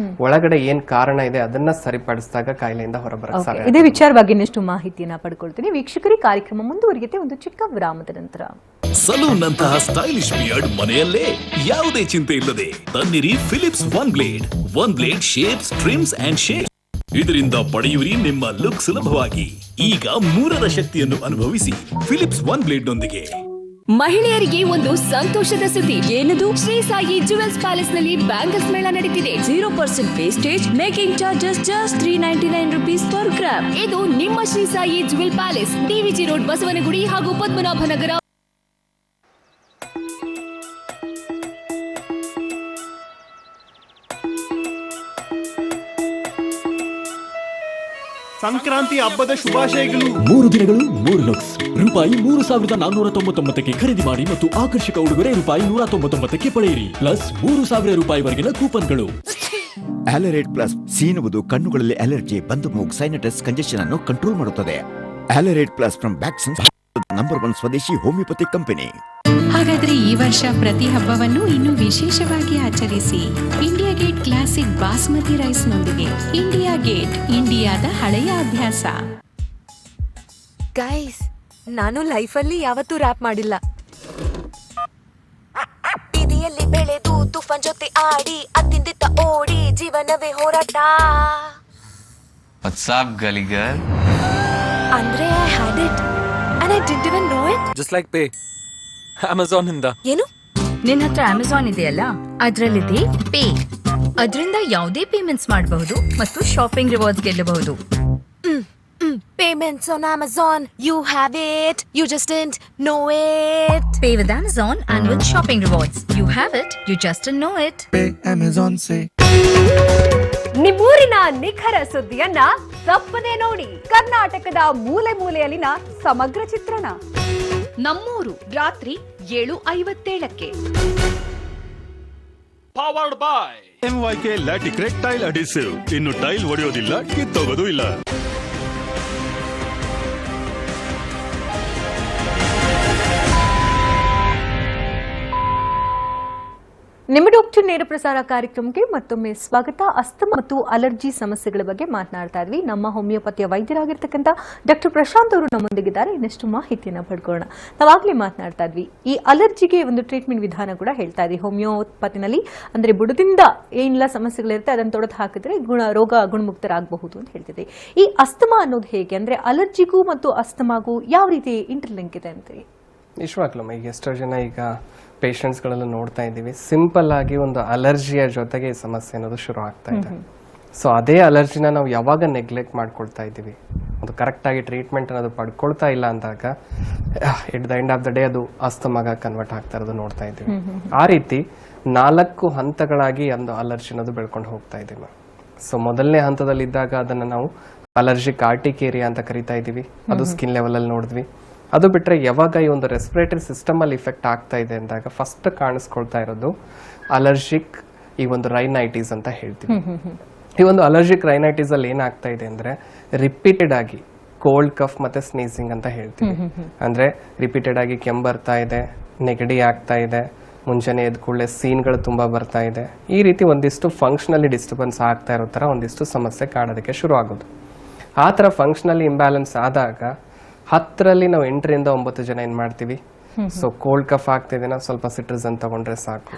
ಒಳಗಡೆ ಏನ್ ಕಾರಣ ಇದೆ ಅದನ್ನ ಸರಿಪಡಿಸಿದಾಗ ಕಾಯಿಲೆಯಿಂದ ಹೊರಬರಕ್ಕೆ ಸಾಧ್ಯ. ಇದೇ ವಿಚಾರವಾಗಿ ಇನ್ನಷ್ಟು ಮಾಹಿತಿಯನ್ನ ಪಡ್ಕೊಳ್ತೀನಿ. ವೀಕ್ಷಕರಿಗೆ ಕಾರ್ಯಕ್ರಮ ಮುಂದುವರಿಯುತ್ತೆ ಒಂದು ಚಿಕ್ಕ ವಿರಾಮದ ನಂತರ. ಸಲೂನ್ ನಂತಹ ಸ್ಟೈಲಿಶ್ ಬಿಯರ್ಡ್ ಮನೆಯಲ್ಲೇ ಯಾವುದೇ ಚಿಂತೆ ಇಲ್ಲದೆ ತನ್ನಿರಿ Philips One Blade shapes, trims and shape. ಇದರಿಂದ ಪಡೆಯುವಿರಿ ನಿಮ್ಮ ಲುಕ್ ಸುಲಭವಾಗಿ. ಈಗ 3ರ ಶಕ್ತಿಯನ್ನು ಅನುಭವಿಸಿ ಫಿಲಿಪ್ಸ್ ಒನ್ ಬ್ಲೇಡ್ ನೊಂದಿಗೆ. ಮಹಿಳೆಯರಿಗೆ ಒಂದು ಸಂತೋಷದ ಸುದ್ದಿ. ಏನದು? ಶ್ರೀ ಸಾಯಿ ಜುವೆಲ್ಸ್ ಪ್ಯಾಲೇಸ್ ನಲ್ಲಿ ಬ್ಯಾಂಗಲ್ಸ್ ಮೇಳ ನಡೀತಿದೆ. 0% wastage, making charges just 399 rupees per gram. ಇದು ನಿಮ್ಮ Shri Sai jewel palace, DVG road, Basavanagudi ಹಾಗೂ ಪದ್ಮನಾಭನಗರ. ಸಂಕ್ರಾಂತಿ ಹಬ್ಬದ ಶುಭಾಶಯಗಳು. 3 ದಿನಗಳು 3 ಲುಕ್ಸ್. ರೂಪಾಯಿ 3,499ಕ್ಕೆ ಖರೀದಿ ಮಾಡಿ ಮತ್ತು ಆಕರ್ಷಕ ಉಡುಗೊರೆ ರೂಪಾಯಿ 199ಕ್ಕೆ ಪಡೆಯಿರಿ. ಪ್ಲಸ್ 3,000 ರೂಪಾಯಿವರೆಗಿನ ಕೂಪನ್ಗಳು. ಅಲರೇಟ್ ಪ್ಲಸ್ ಸೀನುವುದು ಕಣ್ಣುಗಳಲ್ಲಿ ಅಲರ್ಜಿ, ಬಂದು ಮೂಗು, ಸೈನಟಸ್, ಕಂಜೆಷನ್ ಅನ್ನು ಕಂಟ್ರೋಲ್ ಮಾಡುತ್ತದೆ. ಅಲರೇಟ್ ಪ್ಲಸ್ ಫ್ರಮ್ ವ್ಯಾಕ್ಸಿನ್ಸ್, ನಂಬರ್ 1 ಸ್ವದೇಶಿ ಹೋಮಿಯೋಪತಿ ಕಂಪನಿ. ಹಾಗಾದ್ರೆ ಈ ವರ್ಷ ಪ್ರತಿ ಹಬ್ಬವನ್ನು ಇನ್ನೂ ವಿಶೇಷವಾಗಿ ಆಚರಿಸಿ India Gate classic basmati rice ನೊಂದಿಗೆ. ಇಂಡಿಯಾ ಗೇಟ್, ಇಂಡಿಯಾದ ಹಳೆಯ ಅಭ್ಯಾಸ. ಗೈಸ್, ನಾನು ಲೈಫಲ್ಲಿ ಯಾವತ್ತೂ ರ್ಯಾಪ್ ಮಾಡಿಲ್ಲ. ಬೀದಿಯಲ್ಲಿ ಬೆಳೆದು ತುಫಾನ್ ಜೊತೆ ಆಡಿ ಅತ್ತಿಂದಿತ್ತ ಓಡಿ ಜೀವನವೇ ಹೋರಾಟ. What's up, gully girl? ಅಂದ್ರೆ I had it and I didn't even know it. Just like pay. Amazon ಇಂದ. ಏನು? ನಿನ್ನ ಹತ್ರ ಅಮೆಜಾನ್ ಇದೆಯಲ್ಲ, ಅದ್ರಲ್ಲಿದೆ ಪೇ. ಅದರಿಂದ ಯಾವುದೇ ಪೇಮೆಂಟ್ಸ್ ಮಾಡಬಹುದು ಮತ್ತು ಶಾಪಿಂಗ್ ರಿವಾರ್ಡ್ಸ್ ಗೆಲ್ಲಬಹುದು. Payments on Amazon, you have it. You just didn't know it. Pay with Amazon and with shopping rewards. You have it, you just didn't know it. Pay Amazon say. ನಿಮ್ಮೂರಿನ ನಿಖರ ಸುದ್ದಿಯನ್ನ ತಪ್ಪದೆ ನೋಡಿ. ಕರ್ನಾಟಕದ ಮೂಲೆ ಮೂಲೆಯಲ್ಲಿನ ಸಮಗ್ರ ಚಿತ್ರಣ. ನಮ್ಮೂರು ರಾತ್ರಿ 7:57ಕ್ಕೆ. Powered by MYK Laticrete tile adhesive. ಇನ್ನು ಟೈಲ್ ಒಡೆಯೋದಿಲ್ಲ, ಕಿತ್ತೋಗೋದು ಇಲ್ಲ. ನಿಮ್ಮ ಡಾಕ್ಟರ್ ನೇರ ಪ್ರಸಾರ ಕಾರ್ಯಕ್ರಮಕ್ಕೆ ಮತ್ತೊಮ್ಮೆ ಸ್ವಾಗತ. ಅಸ್ತಮ ಮತ್ತು ಅಲರ್ಜಿ ಸಮಸ್ಯೆಗಳ ಬಗ್ಗೆ ಮಾತನಾಡ್ತಾ ಇದ್ವಿ. ನಮ್ಮ ಹೋಮಿಯೋಪತಿಯ ವೈದ್ಯರಾಗಿರ್ತಕ್ಕಂಥ ಡಾಕ್ಟರ್ ಪ್ರಶಾಂತ್ ಅವರು ನಮ್ಮೊಂದಿಗಿದ್ದಾರೆ. ಇನ್ನಷ್ಟು ಮಾಹಿತಿಯನ್ನು ಪಡ್ಕೊಳ್ಳೋಣ. ನಾವಾಗಲೇ ಮಾತನಾಡ್ತಾ ಇದ್ವಿ, ಈ ಅಲರ್ಜಿಗೆ ಒಂದು ಟ್ರೀಟ್ಮೆಂಟ್ ವಿಧಾನ ಕೂಡ ಹೇಳ್ತಾ ಇದ್ವಿ. ಹೋಮಿಯೋಪತಿನಲ್ಲಿ ಅಂದ್ರೆ ಬುಡದಿಂದ ಏನೆಲ್ಲ ಸಮಸ್ಯೆಗಳಿರುತ್ತೆ ಅದನ್ನು ತೊಡೆದು ಹಾಕಿದ್ರೆ ರೋಗ ಗುಣಮುಕ್ತರಾಗಬಹುದು ಅಂತ ಹೇಳ್ತಿದ್ವಿ. ಈ ಅಸ್ತಮ ಅನ್ನೋದು ಹೇಗೆ, ಅಂದ್ರೆ ಅಲರ್ಜಿಗೂ ಮತ್ತು ಅಸ್ತಮಾಗೂ ಯಾವ ರೀತಿ ಇಂಟರ್ಲಿಂಕ್ ಇದೆ ಅಂತೀವಿ? ನಿಜವಾಗ್ಲೂ ಈಗ ಎಷ್ಟೋ ಜನ ಈಗ ಪೇಷಂಟ್ಸ್ಗಳೆಲ್ಲ ನೋಡ್ತಾ ಇದ್ದೀವಿ, ಸಿಂಪಲ್ ಆಗಿ ಒಂದು ಅಲರ್ಜಿಯ ಜೊತೆಗೆ ಈ ಸಮಸ್ಯೆ ಅನ್ನೋದು ಶುರು ಆಗ್ತಾ ಇದೆ. ಸೊ ಅದೇ ಅಲರ್ಜಿನ ನಾವು ಯಾವಾಗ ನೆಗ್ಲೆಕ್ಟ್ ಮಾಡ್ಕೊಳ್ತಾ ಇದ್ದೀವಿ, ಅದು ಕರೆಕ್ಟಾಗಿ ಟ್ರೀಟ್ಮೆಂಟ್ ಅನ್ನೋದು ಪಡ್ಕೊಳ್ತಾ ಇಲ್ಲ ಅಂದಾಗ at the end of the day ಅದು ಅಸ್ತಮಾಗ ಕನ್ವರ್ಟ್ ಆಗ್ತಾ ಇರೋದು ನೋಡ್ತಾ ಇದ್ದೀವಿ. ಆ ರೀತಿ 4 ಹಂತಗಳಾಗಿ ಒಂದು ಅಲರ್ಜಿ ಅನ್ನೋದು ಬೆಳ್ಕೊಂಡು ಹೋಗ್ತಾ ಇದ್ದೀವಿ. ಸೊ ಮೊದಲನೇ ಹಂತದಲ್ಲಿದ್ದಾಗ ಅದನ್ನು ನಾವು ಅಲರ್ಜಿಕ್ ಆರ್ಟಿಕೇರಿಯಾ ಅಂತ ಕರಿತಾ ಇದ್ದೀವಿ. ಅದು ಸ್ಕಿನ್ ಲೆವೆಲಲ್ಲಿ ನೋಡಿದ್ವಿ. ಅದು ಬಿಟ್ಟರೆ ಯಾವಾಗ ಈ ಒಂದು ರೆಸ್ಪಿರೇಟರಿ ಸಿಸ್ಟಮಲ್ಲಿ ಇಫೆಕ್ಟ್ ಆಗ್ತಾ ಇದೆ ಅಂದಾಗ ಫಸ್ಟ್ ಕಾಣಿಸ್ಕೊಳ್ತಾ ಇರೋದು ಅಲರ್ಜಿಕ್ ಈ ಒಂದು ರೈನೈಟಿಸ್ ಅಂತ ಹೇಳ್ತೀವಿ. ಈ ಒಂದು ಅಲರ್ಜಿಕ್ ರೈನೈಟಿಸ್ ಅಲ್ಲಿ ಏನಾಗ್ತಾ ಇದೆ ಅಂದ್ರೆ ರಿಪೀಟೆಡ್ ಆಗಿ ಕೋಲ್ಡ್ ಕಫ್ ಮತ್ತೆ ಸ್ನೀಸಿಂಗ್ ಅಂತ ಹೇಳ್ತೀವಿ. ಅಂದ್ರೆ ರಿಪೀಟೆಡ್ ಆಗಿ ಕೆಮ್ಮು ಬರ್ತಾ ಇದೆ, ನೆಗಡಿ ಆಗ್ತಾ ಇದೆ, ಮುಂಜಾನೆ ಎದ್ದ ಕೂಡಲೇ ಸೀನ್ಗಳು ತುಂಬಾ ಬರ್ತಾ ಇದೆ. ಈ ರೀತಿ ಒಂದಿಷ್ಟು ಫಂಕ್ಷನಲಿ ಡಿಸ್ಟರ್ಬೆನ್ಸ್ ಆಗ್ತಾ ಇರೋ ತರ ಒಂದಿಷ್ಟು ಸಮಸ್ಯೆ ಕಾಣೋದಕ್ಕೆ ಶುರು ಆಗೋದು. ಆ ಥರ ಫಂಕ್ಷನಲಿ ಇಂಬ್ಯಾಲೆನ್ಸ್ ಆದಾಗ 10ರಲ್ಲಿ ನಾವು 8ರಿಂದ 9 ಜನ ಏನ್ ಮಾಡ್ತೀವಿ, ಸೊ ಕೋಲ್ಡ್ ಕಫ್ ಆಗ್ತಿದೆ, ಸ್ವಲ್ಪ ಸಿಟ್ರಿಸನ್ ತಗೊಂಡ್ರೆ ಸಾಕು,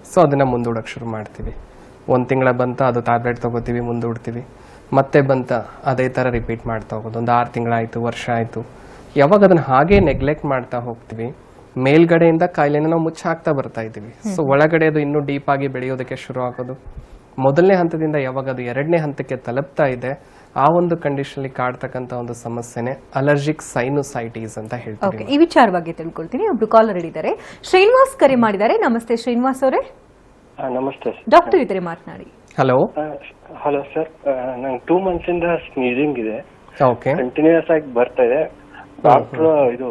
ಸೊ ಅದನ್ನ ಮುಂದೂಡಕ್ ಶುರು ಮಾಡ್ತೀವಿ. 1 ತಿಂಗಳ ಬಂತ ಅದು ಟ್ಯಾಬ್ಲೆಟ್ ತಗೋತೀವಿ, ಮುಂದೂಡ್ತೀವಿ. ಮತ್ತೆ ಬಂತ ಅದೇ ತರ ರಿಪೀಟ್ ಮಾಡ್ತಾ ಹೋಗೋದು. ಒಂದು 6 ತಿಂಗಳಾಯ್ತು, ವರ್ಷ ಆಯ್ತು. ಯಾವಾಗ ಅದನ್ನ ಹಾಗೆ ನೆಗ್ಲೆಕ್ಟ್ ಮಾಡ್ತಾ ಹೋಗ್ತೀವಿ, ಮೇಲ್ಗಡೆಯಿಂದ ಕಾಯಿಲೆನ ನಾವು ಮುಚ್ಚಾಕ್ತಾ ಬರ್ತಾ ಇದ್ದೀವಿ. ಸೊ ಒಳಗಡೆ ಅದು ಇನ್ನೂ ಡೀಪ್ ಆಗಿ ಬೆಳೆಯೋದಕ್ಕೆ ಶುರು ಆಗೋದು. ಮೊದಲನೇ ಹಂತದಿಂದ ಯಾವಾಗ ಅದು 2ನೇ ಹಂತಕ್ಕೆ ತಲುಪ್ತಾ ಇದೆ, ಆ ಒಂದು ಕಂಡೀಷನ್ ಕಾಡ್ತಕ್ಕಂತ ಒಂದು ಸಮಸ್ಯೆನೆ ಅಲರ್ಜಿಕ್ ಸೈನುಸೈಟಿಸ್ ಅಂತ ಹೇಳ್ತೀವಿ. ಈ ವಿಚಾರವಾಗಿ ತಿಳ್ಕೊಳ್ತೀನಿ. ಒಬ್ರು ಕಾಲರ್ ಇದ್ದಾರೆ, ಶ್ರೀನಿವಾಸ್ ಕರೆ ಮಾಡಿದ್ದಾರೆ. ನಮಸ್ತೆ ಶ್ರೀನಿವಾಸ್ ಅವರೇ. ನಮಸ್ತೆ ಡಾಕ್ಟರ್ ಇದ್ದಾರೆ, ಮಾತನಾಡಿ. ಹಲೋ. ಹಲೋ ಸರ್, ನಂಗೆ 2 ಮಂತ್ಸಿಂದ ಸ್ನೀಸಿಂಗ್ ಇದೆ, ಓಕೆ. ಕಂಟಿನ್ಯೂಸ್ ಆಗಿ ಬರ್ತಾ ಇದೆ. ಡಾಕ್ಟ್ರು ಇದು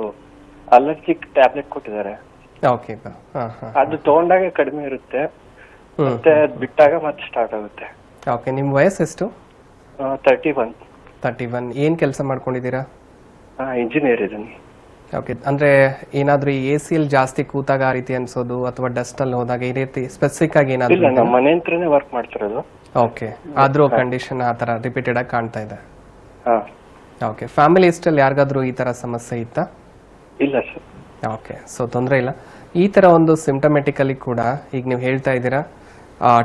ಅಲರ್ಜಿಕ್ ಟ್ಯಾಬ್ಲೆಟ್ ಕೊಟ್ಟಿದ್ದಾರೆ. ಓಕೆ. ಅದು ತಗೊಂಡಾಗ ಕಡಿಮೆ ಇರುತ್ತೆ, ಮತ್ತೆ ಅದ್ ಬಿಟ್ಟಾಗ ಮತ್ತೆ ಸ್ಟಾರ್ಟ್ ಆಗುತ್ತೆ. ಓಕೆ. ನಿಮ್ಮ ವಯಸ್ಸು ಎಷ್ಟು? 31. 31. ಏನು ಕೆಲಸ ಮಾಡ್ಕೊಂಡಿದ್ದೀರಾ? ಇಂಜಿನಿಯರ್ ಇದೀನಿ. ಓಕೆ. ಅಂದರೆ ಏನಾದರೂ ಈ AC ಅಲ್ಲಿ ಜಾಸ್ತಿ ಕೂತಾಗ ಆ ರೀತಿ ಅನ್ಸೋದು ಅಥವಾ ಡಸ್ಟಲ್ಲಿ ಹೋದಾಗ ಈ ರೀತಿ ಸ್ಪೆಸಿಫಿಕ್ ಆಗಿ ಇಲ್ಲ, ಏನಾದರೂ? ನಮ್ಮ ಮನೆ ಹತ್ರನೇ ವರ್ಕ್ ಮಾಡ್ತಿರೋದು. ಓಕೆ. ಆದರೂ ಕಂಡೀಷನ್ ಆ ಥರ ರಿಪೀಟೆಡ್ ಆಗಿ ಕಾಣ್ತಾ ಇದೆ. ಹಾ. ಓಕೆ. ಫ್ಯಾಮಿಲಿ ಇಷ್ಟಲ್ಲಿ ಯಾರಿಗಾದ್ರೂ ಈ ಥರ ಸಮಸ್ಯೆ ಇತ್ತಾ? ಇಲ್ಲ ಸರ್. ಓಕೆ. ಸೊ ತೊಂದರೆ ಇಲ್ಲ. ಈ ಥರ ಒಂದು ಸಿಂಪ್ಟಮೆಟಿಕಲಿ ಕೂಡ ಈಗ ನೀವು ಹೇಳ್ತಾ ಇದ್ದೀರಾ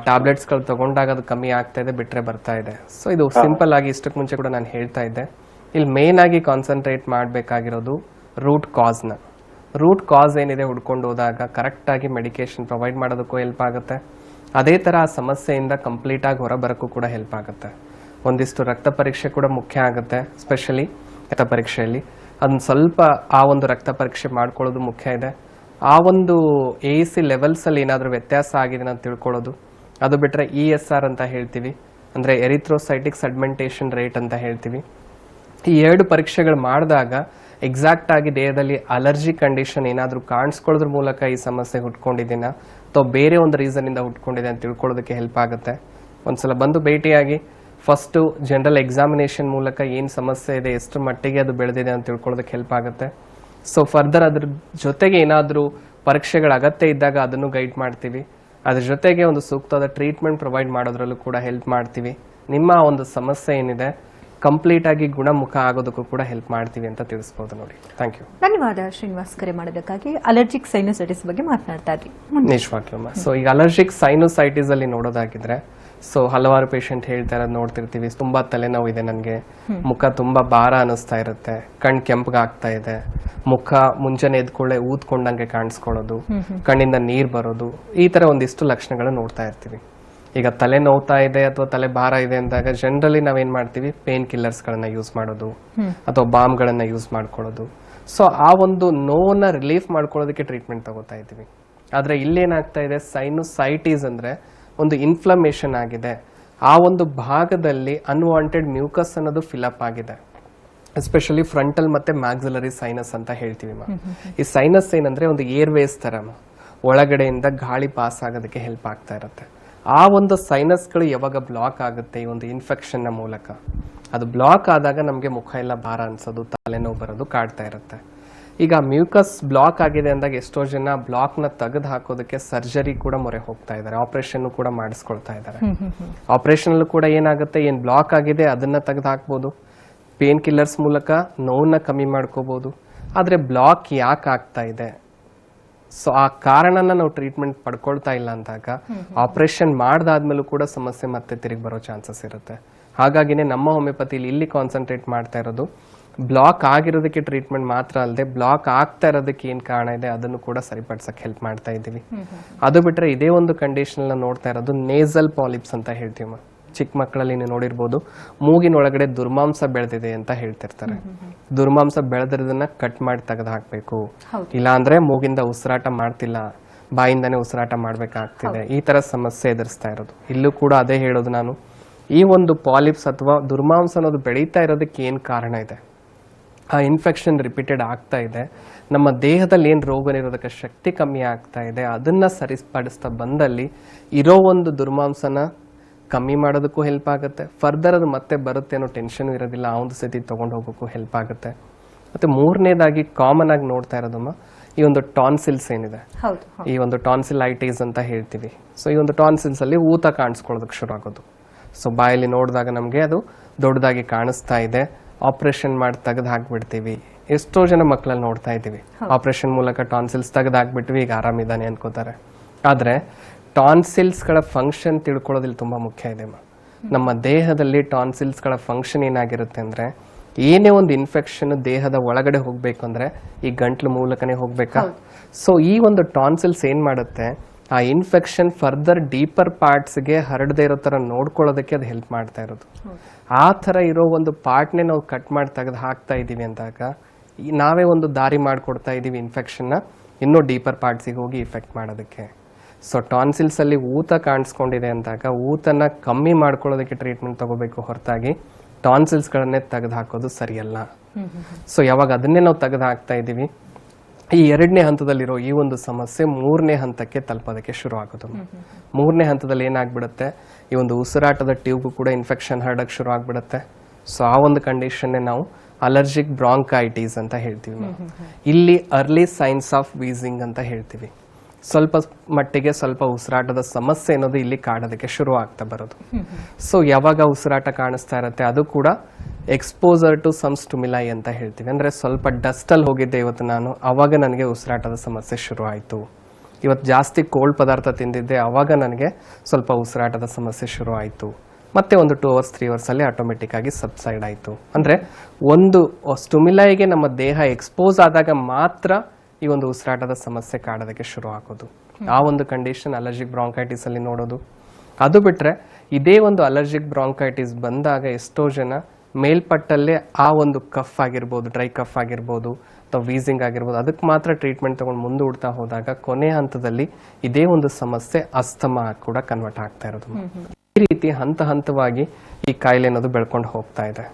ಟ್ಯಾಬ್ಲೆಟ್ಸ್ಗಳು ತಗೊಂಡಾಗ ಅದು ಕಮ್ಮಿ ಆಗ್ತಾ ಇದೆ, ಬಿಟ್ಟರೆ ಬರ್ತಾ ಇದೆ. ಸೊ ಇದು ಸಿಂಪಲ್ ಆಗಿ ಇಷ್ಟಕ್ಕೆ ಮುಂಚೆ ಕೂಡ ನಾನು ಹೇಳ್ತಾ ಇದ್ದೆ, ಇಲ್ಲಿ ಮೇನ್ ಆಗಿ ಕಾನ್ಸಂಟ್ರೇಟ್ ಮಾಡಬೇಕಾಗಿರೋದು ರೂಟ್ ಕಾಸ್ನ. ರೂಟ್ ಕಾಸ್ ಏನಿದೆ ಹುಡ್ಕೊಂಡು ಹೋದಾಗ ಕರೆಕ್ಟಾಗಿ ಮೆಡಿಕೇಶನ್ ಪ್ರೊವೈಡ್ ಮಾಡೋದಕ್ಕೂ ಹೆಲ್ಪ್ ಆಗುತ್ತೆ. ಅದೇ ಥರ ಆ ಸಮಸ್ಯೆಯಿಂದ ಕಂಪ್ಲೀಟಾಗಿ ಹೊರಬರೋಕ್ಕೂ ಕೂಡ ಹೆಲ್ಪ್ ಆಗುತ್ತೆ. ಒಂದಿಷ್ಟು ರಕ್ತ ಪರೀಕ್ಷೆ ಕೂಡ ಮುಖ್ಯ ಆಗುತ್ತೆ, ಸ್ಪೆಷಲಿ ರಕ್ತ ಪರೀಕ್ಷೆಯಲ್ಲಿ ಅದನ್ನ ಸ್ವಲ್ಪ ಆ ಒಂದು ರಕ್ತ ಪರೀಕ್ಷೆ ಮಾಡ್ಕೊಳ್ಳೋದು ಮುಖ್ಯ ಇದೆ. ಆ ಒಂದು AC ಲೆವೆಲ್ಸಲ್ಲಿ ಏನಾದರೂ ವ್ಯತ್ಯಾಸ ಆಗಿದೆ ಅಂತ ತಿಳ್ಕೊಳ್ಳೋದು. ಅದು ಬಿಟ್ಟರೆ ESR ಅಂತ ಹೇಳ್ತೀವಿ, ಅಂದರೆ ಎರಿಥ್ರೋಸೈಟಿಕ್ ಸೆಗ್ಮೆಂಟೇಷನ್ ರೇಟ್ ಅಂತ ಹೇಳ್ತೀವಿ. ಈ 2 ಪರೀಕ್ಷೆಗಳು ಮಾಡಿದಾಗ ಎಕ್ಸಾಕ್ಟ್ ಆಗಿ ದೇಹದಲ್ಲಿ ಅಲರ್ಜಿ ಕಂಡೀಷನ್ ಏನಾದರೂ ಕಾಣಿಸ್ಕೊಳ್ಳೋದ್ರ ಮೂಲಕ ಈ ಸಮಸ್ಯೆ ಹುಟ್ಕೊಂಡಿದ್ದೀನ ಅಥವಾ ಬೇರೆ ಒಂದು ರೀಸನ್ನಿಂದ ಹುಟ್ಕೊಂಡಿದೆ ಅಂತ ತಿಳ್ಕೊಳ್ಳೋದಕ್ಕೆ ಹೆಲ್ಪ್ ಆಗುತ್ತೆ. ಒಂದ್ಸಲ ಬಂದು ಭೇಟಿಯಾಗಿ ಫಸ್ಟು ಜನರಲ್ ಎಕ್ಸಾಮಿನೇಷನ್ ಮೂಲಕ ಏನು ಸಮಸ್ಯೆ ಇದೆ, ಎಷ್ಟು ಮಟ್ಟಿಗೆ ಅದು ಬೆಳೆದಿದೆ ಅಂತ ತಿಳ್ಕೊಳ್ಳೋದಕ್ಕೆ ಹೆಲ್ಪ್ ಆಗುತ್ತೆ. ಸೊ ಫರ್ದರ್ ಅದ್ರ ಜೊತೆಗೆ ಏನಾದರೂ ಪರೀಕ್ಷೆಗಳ ಅಗತ್ಯ ಇದ್ದಾಗ ಅದನ್ನು ಗೈಡ್ ಮಾಡ್ತೀವಿ. ಅದ್ರ ಜೊತೆಗೆ ಒಂದು ಸೂಕ್ತವಾದ ಟ್ರೀಟ್ಮೆಂಟ್ ಪ್ರೊವೈಡ್ ಮಾಡೋದ್ರಲ್ಲೂ ಕೂಡ ಹೆಲ್ಪ್ ಮಾಡ್ತೀವಿ. ನಿಮ್ಮ ಒಂದು ಸಮಸ್ಯೆ ಏನಿದೆ ಕಂಪ್ಲೀಟ್ ಆಗಿ ಗುಣಮುಖ ಆಗೋದಕ್ಕೂ ಕೂಡ ಹೆಲ್ಪ್ ಮಾಡ್ತೀವಿ ಅಂತ ತಿಳಿಸ್ಬೋದು ನೋಡಿ. Thank you. ಧನ್ಯವಾದ ಶ್ರೀನಿವಾಸ್ ಕರೆ ಮಾಡೋದಕ್ಕಾಗಿ. ಅಲರ್ಜಿಕ್ ಸೈನಸೈಟಿಸ್ ಬಗ್ಗೆ ಮಾತನಾಡ್ತಾ ಇದ್ವಿ. ನಿಜವಾಗ್ಲೂ. ಸೊ ಈಗ ಅಲರ್ಜಿಕ್ ಸೈನೋಸೈಟಿಸ್ ಅಲ್ಲಿ ನೋಡೋದಾಗಿದ್ರೆ ಸೊ ಹಲವಾರು ಪೇಷಂಟ್ ಹೇಳ್ತಾ ಇರೋದು ನೋಡ್ತಿರ್ತೀವಿ, ತುಂಬಾ ತಲೆನೋವು ಇದೆ ನನಗೆ, ಮುಖ ತುಂಬಾ ಭಾರ ಅನಿಸ್ತಾ ಇರುತ್ತೆ, ಕಣ್ ಕೆಂಪಗಾಗ್ತಾ ಇದೆ, ಮುಖ ಮುಂಚೆನೆ ಎದ್ಕೊಳ್ಳೆ ಊದ್ಕೊಂಡಂಗೆ ಕಾಣಿಸ್ಕೊಳ್ಳೋದು, ಕಣ್ಣಿಂದ ನೀರ್ ಬರೋದು, ಈ ತರ ಒಂದಿಷ್ಟು ಲಕ್ಷಣಗಳು ನೋಡ್ತಾ ಇರ್ತೀವಿ. ಈಗ ತಲೆ ನೋವ್ತಾ ಇದೆ ಅಥವಾ ತಲೆ ಭಾರ ಇದೆ ಅಂದಾಗ ಜನರಲಿ ನಾವೇನ್ ಮಾಡ್ತೀವಿ, ಪೇನ್ ಕಿಲ್ಲರ್ಸ್ಗಳನ್ನ ಯೂಸ್ ಮಾಡೋದು ಅಥವಾ ಬಾಂಬ್ಗಳನ್ನ ಯೂಸ್ ಮಾಡ್ಕೊಳ್ಳೋದು. ಸೊ ಆ ಒಂದು ನೋವನ್ನ ರಿಲೀಫ್ ಮಾಡ್ಕೊಳ್ಳೋದಕ್ಕೆ ಟ್ರೀಟ್ಮೆಂಟ್ ತಗೋತಾ ಇದ್ದೀವಿ. ಆದ್ರೆ ಇಲ್ಲೇನಾಗ್ತಾ ಇದೆ, ಸೈನೋಸೈಟಿಸ್ ಅಂದ್ರೆ ಒಂದು ಇನ್ಫ್ಲಮೇಷನ್ ಆಗಿದೆ, ಆ ಒಂದು ಭಾಗದಲ್ಲಿ ಅನ್ವಾಂಟೆಡ್ ಮ್ಯೂಕಸ್ ಅನ್ನೋದು ಫಿಲಪ್ ಆಗಿದೆ. ಎಸ್ಪೆಷಲಿ ಫ್ರಂಟಲ್ ಮತ್ತೆ ಮ್ಯಾಕ್ಸಿಲರಿ ಸೈನಸ್ ಅಂತ ಹೇಳ್ತೀವಿ. ಈ ಸೈನಸ್ ಏನಂದ್ರೆ ಒಂದು ಏರ್ವೇಸ್ ತರ ಒಳಗಡೆಯಿಂದ ಗಾಳಿ ಪಾಸ್ ಆಗೋದಕ್ಕೆ ಹೆಲ್ಪ್ ಆಗ್ತಾ ಇರುತ್ತೆ. ಆ ಒಂದು ಸೈನಸ್ಗಳು ಯಾವಾಗ ಬ್ಲಾಕ್ ಆಗುತ್ತೆ ಈ ಒಂದು ಇನ್ಫೆಕ್ಷನ್ನ ಮೂಲಕ, ಅದು ಬ್ಲಾಕ್ ಆದಾಗ ನಮಗೆ ಮುಖ ಎಲ್ಲ ಭಾರ ಅನ್ಸೋದು, ತಲೆನೋವು ಬರೋದು ಕಾಡ್ತಾ ಇರುತ್ತೆ. ಈಗ ಮ್ಯೂಕಸ್ ಬ್ಲಾಕ್ ಆಗಿದೆ ಅಂದಾಗ ಎಷ್ಟೋ ಜನ ಬ್ಲಾಕ್ನ ತೆಗೆದು ಹಾಕೋದಕ್ಕೆ ಸರ್ಜರಿ ಕೂಡ ಮೊರೆ ಹೋಗ್ತಾ ಇದ್ದಾರೆ, ಆಪರೇಷನ್ ಕೂಡ ಮಾಡಿಸ್ಕೊಳ್ತಾ ಇದ್ದಾರೆ. ಆಪರೇಷನ್ ಕೂಡ ಏನಾಗುತ್ತೆ, ಏನ್ ಬ್ಲಾಕ್ ಆಗಿದೆ ಅದನ್ನ ತೆಗೆದು ಹಾಕ್ಬೋದು, ಪೇನ್ ಕಿಲ್ಲರ್ಸ್ ಮೂಲಕ ನೋವನ್ನ ಕಮ್ಮಿ ಮಾಡ್ಕೋಬಹುದು. ಆದ್ರೆ ಬ್ಲಾಕ್ ಯಾಕೆ ಆಗ್ತಾ ಇದೆ, ಸೊ ಆ ಕಾರಣನ ನಾವು ಟ್ರೀಟ್ಮೆಂಟ್ ಪಡ್ಕೊಳ್ತಾ ಇಲ್ಲ ಅಂದಾಗ ಆಪರೇಷನ್ ಮಾಡ್ದಾದ್ಮೇಲೂ ಕೂಡ ಸಮಸ್ಯೆ ಮತ್ತೆ ತಿರುಗಿ ಬರೋ ಚಾನ್ಸಸ್ ಇರುತ್ತೆ. ಹಾಗಾಗಿನೇ ನಮ್ಮ ಹೋಮಿಯೋಪತಿಲಿ ಇಲ್ಲಿ ಕಾನ್ಸಂಟ್ರೇಟ್ ಮಾಡ್ತಾ ಇರೋದು ಬ್ಲಾಕ್ ಆಗಿರೋದಕ್ಕೆ ಟ್ರೀಟ್ಮೆಂಟ್ ಮಾತ್ರ ಅಲ್ಲದೆ ಬ್ಲಾಕ್ ಆಗ್ತಾ ಇರೋದಕ್ಕೆ ಏನ್ ಕಾರಣ ಇದೆ ಅದನ್ನು ಕೂಡ ಸರಿಪಡಿಸಕ್ಕೆ ಹೆಲ್ಪ್ ಮಾಡ್ತಾ ಇದ್ದೀವಿ. ಅದು ಬಿಟ್ರೆ ಇದೇ ಒಂದು ಕಂಡೀಷನ್ ನೋಡ್ತಾ ಇರೋದು ನೇಸಲ್ ಪಾಲಿಪ್ಸ್ ಅಂತ ಹೇಳ್ತೀವಿ. ಚಿಕ್ಕ ಮಕ್ಕಳಲ್ಲಿ ನೀವು ನೋಡಿರ್ಬೋದು, ಮೂಗಿನೊಳಗಡೆ ದುರ್ಮಾಂಸ ಬೆಳೆದಿದೆ ಅಂತ ಹೇಳ್ತಿರ್ತಾರೆ. ದುರ್ಮಾಂಸ ಬೆಳೆದಿರೋದನ್ನ ಕಟ್ ಮಾಡಿ ತೆಗೆದು ಹಾಕ್ಬೇಕು, ಇಲ್ಲ ಅಂದ್ರೆ ಮೂಗಿಂದ ಉಸಿರಾಟ ಮಾಡ್ತಿಲ್ಲ, ಬಾಯಿಂದಾನೇ ಉಸಿರಾಟ ಮಾಡ್ಬೇಕಾಗ್ತಿದೆ, ಈ ತರ ಸಮಸ್ಯೆ ಎದುರಿಸ್ತಾ ಇರೋದು. ಇಲ್ಲೂ ಕೂಡ ಅದೇ ಹೇಳೋದು ನಾನು, ಈ ಒಂದು ಪಾಲಿಪ್ಸ್ ಅಥವಾ ದುರ್ಮಾಂಸ ಅನ್ನೋದು ಬೆಳೀತಾ ಇರೋದಕ್ಕೆ ಏನ್ ಕಾರಣ ಇದೆ, ಆ ಇನ್ಫೆಕ್ಷನ್ ರಿಪೀಟೆಡ್ ಆಗ್ತಾ ಇದೆ, ನಮ್ಮ ದೇಹದಲ್ಲಿ ಏನು ರೋಗ ನಿರೋಧಕ ಶಕ್ತಿ ಕಮ್ಮಿ ಆಗ್ತಾ ಇದೆ, ಅದನ್ನ ಸರಿಪಡಿಸ್ತಾ ಬಂದಲ್ಲಿ ಇರೋ ಒಂದು ದುರ್ಮಾಂಸನ ಕಮ್ಮಿ ಮಾಡೋದಕ್ಕೂ ಹೆಲ್ಪ್ ಆಗುತ್ತೆ. ಫರ್ದರ್ ಅದು ಮತ್ತೆ ಬರುತ್ತೆ ಅನ್ನೋ ಟೆನ್ಷನ್ ಇರೋದಿಲ್ಲ, ಆ ಒಂದು ಸ್ಥಿತಿ ತಗೊಂಡು ಹೋಗೋಕ್ಕೂ ಹೆಲ್ಪ್ ಆಗುತ್ತೆ. ಮತ್ತೆ ಮೂರನೇದಾಗಿ ಕಾಮನ್ ಆಗಿ ನೋಡ್ತಾ ಇರೋದಮ್ಮ ಈ ಒಂದು ಟಾನ್ಸಿಲ್ಸ್ ಏನಿದೆ, ಈ ಒಂದು ಟಾನ್ಸಿಲೈಟಿಸ್ ಅಂತ ಹೇಳ್ತೀವಿ. ಸೊ ಈ ಒಂದು ಟಾನ್ಸಿಲ್ಸ್ ಅಲ್ಲಿ ಊತ ಕಾಣಿಸ್ಕೊಳ್ಳೋದಕ್ಕೆ ಶುರು ಆಗೋದು. ಸೊ ಬಾಯಲ್ಲಿ ನೋಡಿದಾಗ ನಮಗೆ ಅದು ದೊಡ್ಡದಾಗಿ ಕಾಣಿಸ್ತಾ ಇದೆ, ಆಪರೇಷನ್ ಮಾಡಿ ತೆಗೆದು ಹಾಕ್ಬಿಡ್ತೀವಿ. ಎಷ್ಟೋ ಜನ ಮಕ್ಕಳಲ್ಲಿ ನೋಡ್ತಾ ಇದ್ದೀವಿ, ಆಪರೇಷನ್ ಮೂಲಕ ಟಾನ್ಸಿಲ್ಸ್ ತೆಗೆದು ಹಾಕ್ಬಿಟ್ವಿ, ಈಗ ಆರಾಮಿದ್ದಾನೆ ಅನ್ಕೋತಾರೆ. ಆದ್ರೆ ಟಾನ್ಸಿಲ್ಸ್ಗಳ ಫಂಕ್ಷನ್ ತಿಳ್ಕೊಳ್ಳೋದಿಲ್ಲ ತುಂಬಾ ಮುಖ್ಯ ಇದೆ. ನಮ್ಮ ದೇಹದಲ್ಲಿ ಟಾನ್ಸಿಲ್ಸ್ಗಳ ಫಂಕ್ಷನ್ ಏನಾಗಿರುತ್ತೆ ಅಂದ್ರೆ, ಏನೇ ಒಂದು ಇನ್ಫೆಕ್ಷನ್ ದೇಹದ ಒಳಗಡೆ ಹೋಗ್ಬೇಕು ಅಂದ್ರೆ ಈ ಗಂಟ್ಲು ಮೂಲಕನೇ ಹೋಗ್ಬೇಕಾ. ಸೊ ಈ ಒಂದು ಟಾನ್ಸಿಲ್ಸ್ ಏನ್ ಮಾಡುತ್ತೆ, ಆ ಇನ್ಫೆಕ್ಷನ್ ಫರ್ದರ್ ಡೀಪರ್ ಪಾರ್ಟ್ಸ್ಗೆ ಹರಡದೇ ಇರೋ ತರ ನೋಡ್ಕೊಳ್ಳೋದಕ್ಕೆ ಅದು ಹೆಲ್ಪ್ ಮಾಡ್ತಾ ಇರೋದು. ಆ ತರ ಇರೋ ಒಂದು ಪಾರ್ಟ್ನೇ ನಾವು ಕಟ್ ಮಾಡಿ ತೆಗೆದು ಹಾಕ್ತಾ ಇದೀವಿ ಅಂದಾಗ ನಾವೇ ಒಂದು ದಾರಿ ಮಾಡ್ಕೊಡ್ತಾ ಇದೀವಿ ಇನ್ಫೆಕ್ಷನ್ನ ಇನ್ನೂ ಡೀಪರ್ ಪಾರ್ಟ್ಸಿಗೆ ಹೋಗಿ ಇಫೆಕ್ಟ್ ಮಾಡೋದಕ್ಕೆ. ಸೊ ಟಾನ್ಸಿಲ್ಸಲ್ಲಿ ಊತ ಕಾಣಿಸ್ಕೊಂಡಿದೆ ಅಂದಾಗ ಊತನ ಕಮ್ಮಿ ಮಾಡ್ಕೊಳ್ಳೋದಕ್ಕೆ ಟ್ರೀಟ್ಮೆಂಟ್ ತಗೋಬೇಕು ಹೊರತಾಗಿ ಟಾನ್ಸಿಲ್ಸ್ಗಳನ್ನೇ ತೆಗೆದು ಹಾಕೋದು ಸರಿಯಲ್ಲ. ಸೊ ಯಾವಾಗ ಅದನ್ನೇ ನಾವು ತೆಗೆದು ಹಾಕ್ತಾ ಇದ್ದೀವಿ, ಈ 2ನೇ ಹಂತದಲ್ಲಿರೋ ಈ ಒಂದು ಸಮಸ್ಯೆ 3ನೇ ಹಂತಕ್ಕೆ ತಲುಪೋದಕ್ಕೆ ಶುರು ಆಗೋದು. 3ನೇ ಹಂತದಲ್ಲಿ ಏನಾಗ್ಬಿಡುತ್ತೆ, ಈ ಒಂದು ಉಸಿರಾಟದ ಟ್ಯೂಬ್ಗೂ ಕೂಡ ಇನ್ಫೆಕ್ಷನ್ ಹರಡಕ್ಕೆ ಶುರು ಆಗ್ಬಿಡುತ್ತೆ. ಸೊ ಆ ಒಂದು ಕಂಡೀಷನ್ನೇ ನಾವು ಅಲರ್ಜಿಕ್ ಬ್ರಾಂಕೈಟಿಸ್ ಅಂತ ಹೇಳ್ತೀವಿ. ಇಲ್ಲಿ ಅರ್ಲಿ ಸೈನ್ಸ್ ಆಫ್ ವೀಸಿಂಗ್ ಅಂತ ಹೇಳ್ತೀವಿ. ಸ್ವಲ್ಪ ಮಟ್ಟಿಗೆ ಸ್ವಲ್ಪ ಉಸಿರಾಟದ ಸಮಸ್ಯೆ ಅನ್ನೋದು ಇಲ್ಲಿ ಕಾಡೋದಕ್ಕೆ ಶುರು ಆಗ್ತಾ ಬರೋದು. ಸೊ ಯಾವಾಗ ಉಸಿರಾಟ ಕಾಣಿಸ್ತಾ ಇರುತ್ತೆ ಅದು ಕೂಡ ಎಕ್ಸ್ಪೋಸರ್ ಟು ಸಮ್ ಸ್ಟಿಮ್ಯುಲೈ ಅಂತ ಹೇಳ್ತೀವಿ. ಅಂದರೆ ಸ್ವಲ್ಪ ಡಸ್ಟಲ್ಲಿ ಹೋಗಿದ್ದೆ ಇವತ್ತು ನಾನು, ಆವಾಗ ನನಗೆ ಉಸಿರಾಟದ ಸಮಸ್ಯೆ ಶುರು ಆಯಿತು. ಇವತ್ತು ಜಾಸ್ತಿ ಕೋಲ್ಡ್ ಪದಾರ್ಥ ತಿಂದಿದ್ದೆ, ಆವಾಗ ನನಗೆ ಸ್ವಲ್ಪ ಉಸಿರಾಟದ ಸಮಸ್ಯೆ ಶುರು ಆಯಿತು. ಮತ್ತೆ ಒಂದು 2 hours 3 hours ಅಲ್ಲಿ ಆಟೋಮೆಟಿಕ್ ಆಗಿ ಸಬ್ಸೈಡ್ ಆಯಿತು. ಅಂದರೆ ಒಂದು ಸ್ಟಿಮ್ಯುಲೈಗೆ ನಮ್ಮ ದೇಹ ಎಕ್ಸ್ಪೋಸ್ ಆದಾಗ ಮಾತ್ರ ಈ ಒಂದು ಉಸಿರಾಟದ ಸಮಸ್ಯೆ ಕಾಡೋದಕ್ಕೆ ಶುರು ಆಗೋದು. ಆ ಒಂದು ಕಂಡೀಷನ್ ಅಲರ್ಜಿಕ್ ಬ್ರಾಂಕೈಟಿಸ್ ಅಲ್ಲಿ ನೋಡೋದು. ಅದು ಬಿಟ್ಟರೆ ಇದೇ ಒಂದು ಅಲರ್ಜಿಕ್ ಬ್ರಾಂಕೈಟಿಸ್ ಬಂದಾಗ ಎಷ್ಟೋ ಜನ ಮೇಲ್ಪಟ್ಟಲ್ಲೇ ಆ ಒಂದು ಕಫ್ ಆಗಿರ್ಬೋದು, ಡ್ರೈ ಕಫ್ ಆಗಿರ್ಬೋದು ಅಥವಾ ವೀಸಿಂಗ್ ಆಗಿರ್ಬೋದು, ಅದಕ್ಕೆ ಮಾತ್ರ ಟ್ರೀಟ್ಮೆಂಟ್ ತಗೊಂಡು ಮುಂದೂಡ್ತಾ ಹೋದಾಗ ಕೊನೆ ಹಂತದಲ್ಲಿ ಇದೇ ಒಂದು ಸಮಸ್ಯೆ ಅಸ್ತಮಾ ಕೂಡ ಕನ್ವರ್ಟ್ ಆಗ್ತಾ ಇರೋದು. ಈ ರೀತಿ ಹಂತ ಹಂತವಾಗಿ ಈ ಕಾಯಿಲೆ ಅನ್ನೋದು ಬೆಳ್ಕೊಂಡು ಹೋಗ್ತಾ ಇದೆ.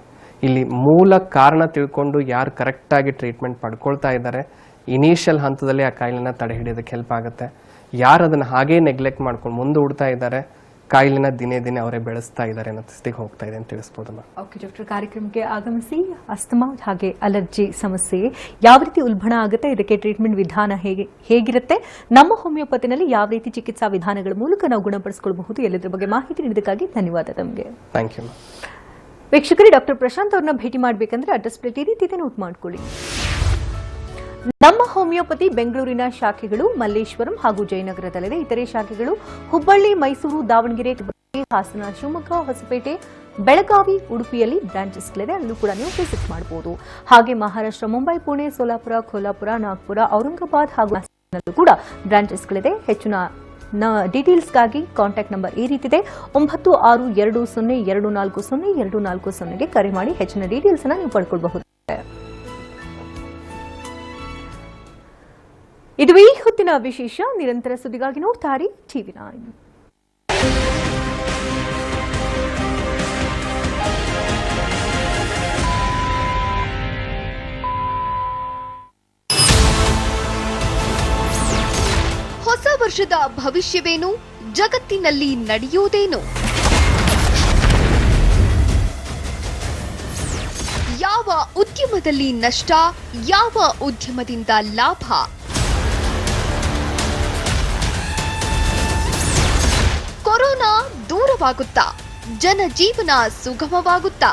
ಇಲ್ಲಿ ಮೂಲ ಕಾರಣ ತಿಳ್ಕೊಂಡು ಯಾರು ಕರೆಕ್ಟಾಗಿ ಟ್ರೀಟ್ಮೆಂಟ್ ಪಡ್ಕೊಳ್ತಾ ಇದ್ದಾರೆ, ಇನಿಷಿಯಲ್ ಹಂತದಲ್ಲಿ ಆ ಕಾಯಿಲೆನ ತಡೆ ಹಿಡಿಯೋದಕ್ಕೆ ಹೆಲ್ಪ್ ಆಗುತ್ತೆ. ಯಾರು ಅದನ್ನು ಹಾಗೇ ನೆಗ್ಲೆಕ್ಟ್ ಮಾಡ್ಕೊಂಡು ಮುಂದೂಡ್ತಾ ಇದ್ದಾರೆ, ಕಾಯಿಲೆನ ದಿನೇ ದಿನೇ ಅವರೇ ಬೆಳೆಸ್ತಾ ಇದ್ದಾರೆ ಅನ್ನೋ ಸ್ಥಿತಿಗೆ ಹೋಗ್ತಾ ಇದೆ ಅಂತ ತಿಳಿಸ್ಬೋದು. ಓಕೆ ಡಾಕ್ಟರ್, ಕಾರ್ಯಕ್ರಮಕ್ಕೆ ಆಗಮಿಸಿ ಅಸ್ತಮಾ ಹಾಗೆ ಅಲರ್ಜಿ ಸಮಸ್ಯೆ ಯಾವ ರೀತಿ ಉಲ್ಬಣ ಆಗುತ್ತೆ, ಇದಕ್ಕೆ ಟ್ರೀಟ್ಮೆಂಟ್ ವಿಧಾನ ಹೇಗಿರುತ್ತೆ, ನಮ್ಮ ಹೋಮಿಯೋಪತಿನಲ್ಲಿ ಯಾವ ರೀತಿ ಚಿಕಿತ್ಸಾ ವಿಧಾನಗಳ ಮೂಲಕ ನಾವು ಗುಣಪಡಿಸಿಕೊಳ್ಳಬಹುದು, ಎಲ್ಲದರ ಬಗ್ಗೆ ಮಾಹಿತಿ ನೀಡಿದ್ದಕ್ಕಾಗಿ ಧನ್ಯವಾದ ತಮಗೆ. Thank you. ವೀಕ್ಷಕರೇ, ಡಾಕ್ಟರ್ ಪ್ರಶಾಂತ್ ಅವ್ರನ್ನ ಭೇಟಿ ಮಾಡಬೇಕಂದ್ರೆ ಅಡ್ರೆಸ್ ಪ್ಲೇಟ್ ಈ ರೀತಿ ಇದೆ, ನೋಟ್ ಮಾಡ್ಕೊಳ್ಳಿ. ನಮ್ಮ ಹೋಮಿಯೋಪತಿ ಬೆಂಗಳೂರಿನ ಶಾಖೆಗಳು ಮಲ್ಲೇಶ್ವರಂ ಹಾಗೂ ಜಯನಗರದಲ್ಲಿದೆ. ಇತರೆ ಶಾಖೆಗಳು ಹುಬ್ಬಳ್ಳಿ, ಮೈಸೂರು, ದಾವಣಗೆರೆ, ಹಾಸನ, ಶಿವಮೊಗ್ಗ, ಹೊಸಪೇಟೆ, ಬೆಳಗಾವಿ, ಉಡುಪಿಯಲ್ಲಿ ಬ್ರಾಂಚಸ್ಗಳಿದೆ. ಅಲ್ಲೂ ಕೂಡ ನೀವು ವಿಸಿಟ್ ಮಾಡಬಹುದು. ಹಾಗೆ ಮಹಾರಾಷ್ಟ್ರ, ಮುಂಬೈ, ಪುಣೆ, ಸೋಲಾಪುರ, ಕೋಲ್ಹಾಪುರ, ನಾಗ್ಪುರ, ಔರಂಗಾಬಾದ್ ಹಾಗೂ ಹಾಸನಲ್ಲೂ ಕೂಡ ಬ್ರಾಂಚಸ್ಗಳಿದೆ. ಹೆಚ್ಚಿನ ಡೀಟೇಲ್ಸ್ಗಾಗಿ ಕಾಂಟ್ಯಾಕ್ಟ್ ನಂಬರ್ ಈ ರೀತಿದೆ 9620240240ಗೆ ಕರೆ ಮಾಡಿ ಹೆಚ್ಚಿನ ಡೀಟೇಲ್ಸ್ ಅನ್ನು ನೀವು ಪಡ್ಕೊಳ್ಬಹುದು. ಇದು ಈ ಹೊತ್ತಿನ ವಿಶೇಷ. ನಿರಂತರ ಸುದ್ದಿಗಾಗಿ ನೋಡ್ತಾರೆ TV9. ಹೊಸ ವರ್ಷದ ಭವಿಷ್ಯವೇನು, ಜಗತ್ತಿನಲ್ಲಿ ನಡೆಯುವುದೇನು, ಯಾವ ಉದ್ಯಮದಲ್ಲಿ ನಷ್ಟ, ಯಾವ ಉದ್ಯಮದಿಂದ ಲಾಭ, ಕೊರೋನಾ ದೂರವಾಗುತ್ತಾ, ಜನಜೀವನ ಸುಗಮವಾಗುತ್ತಾ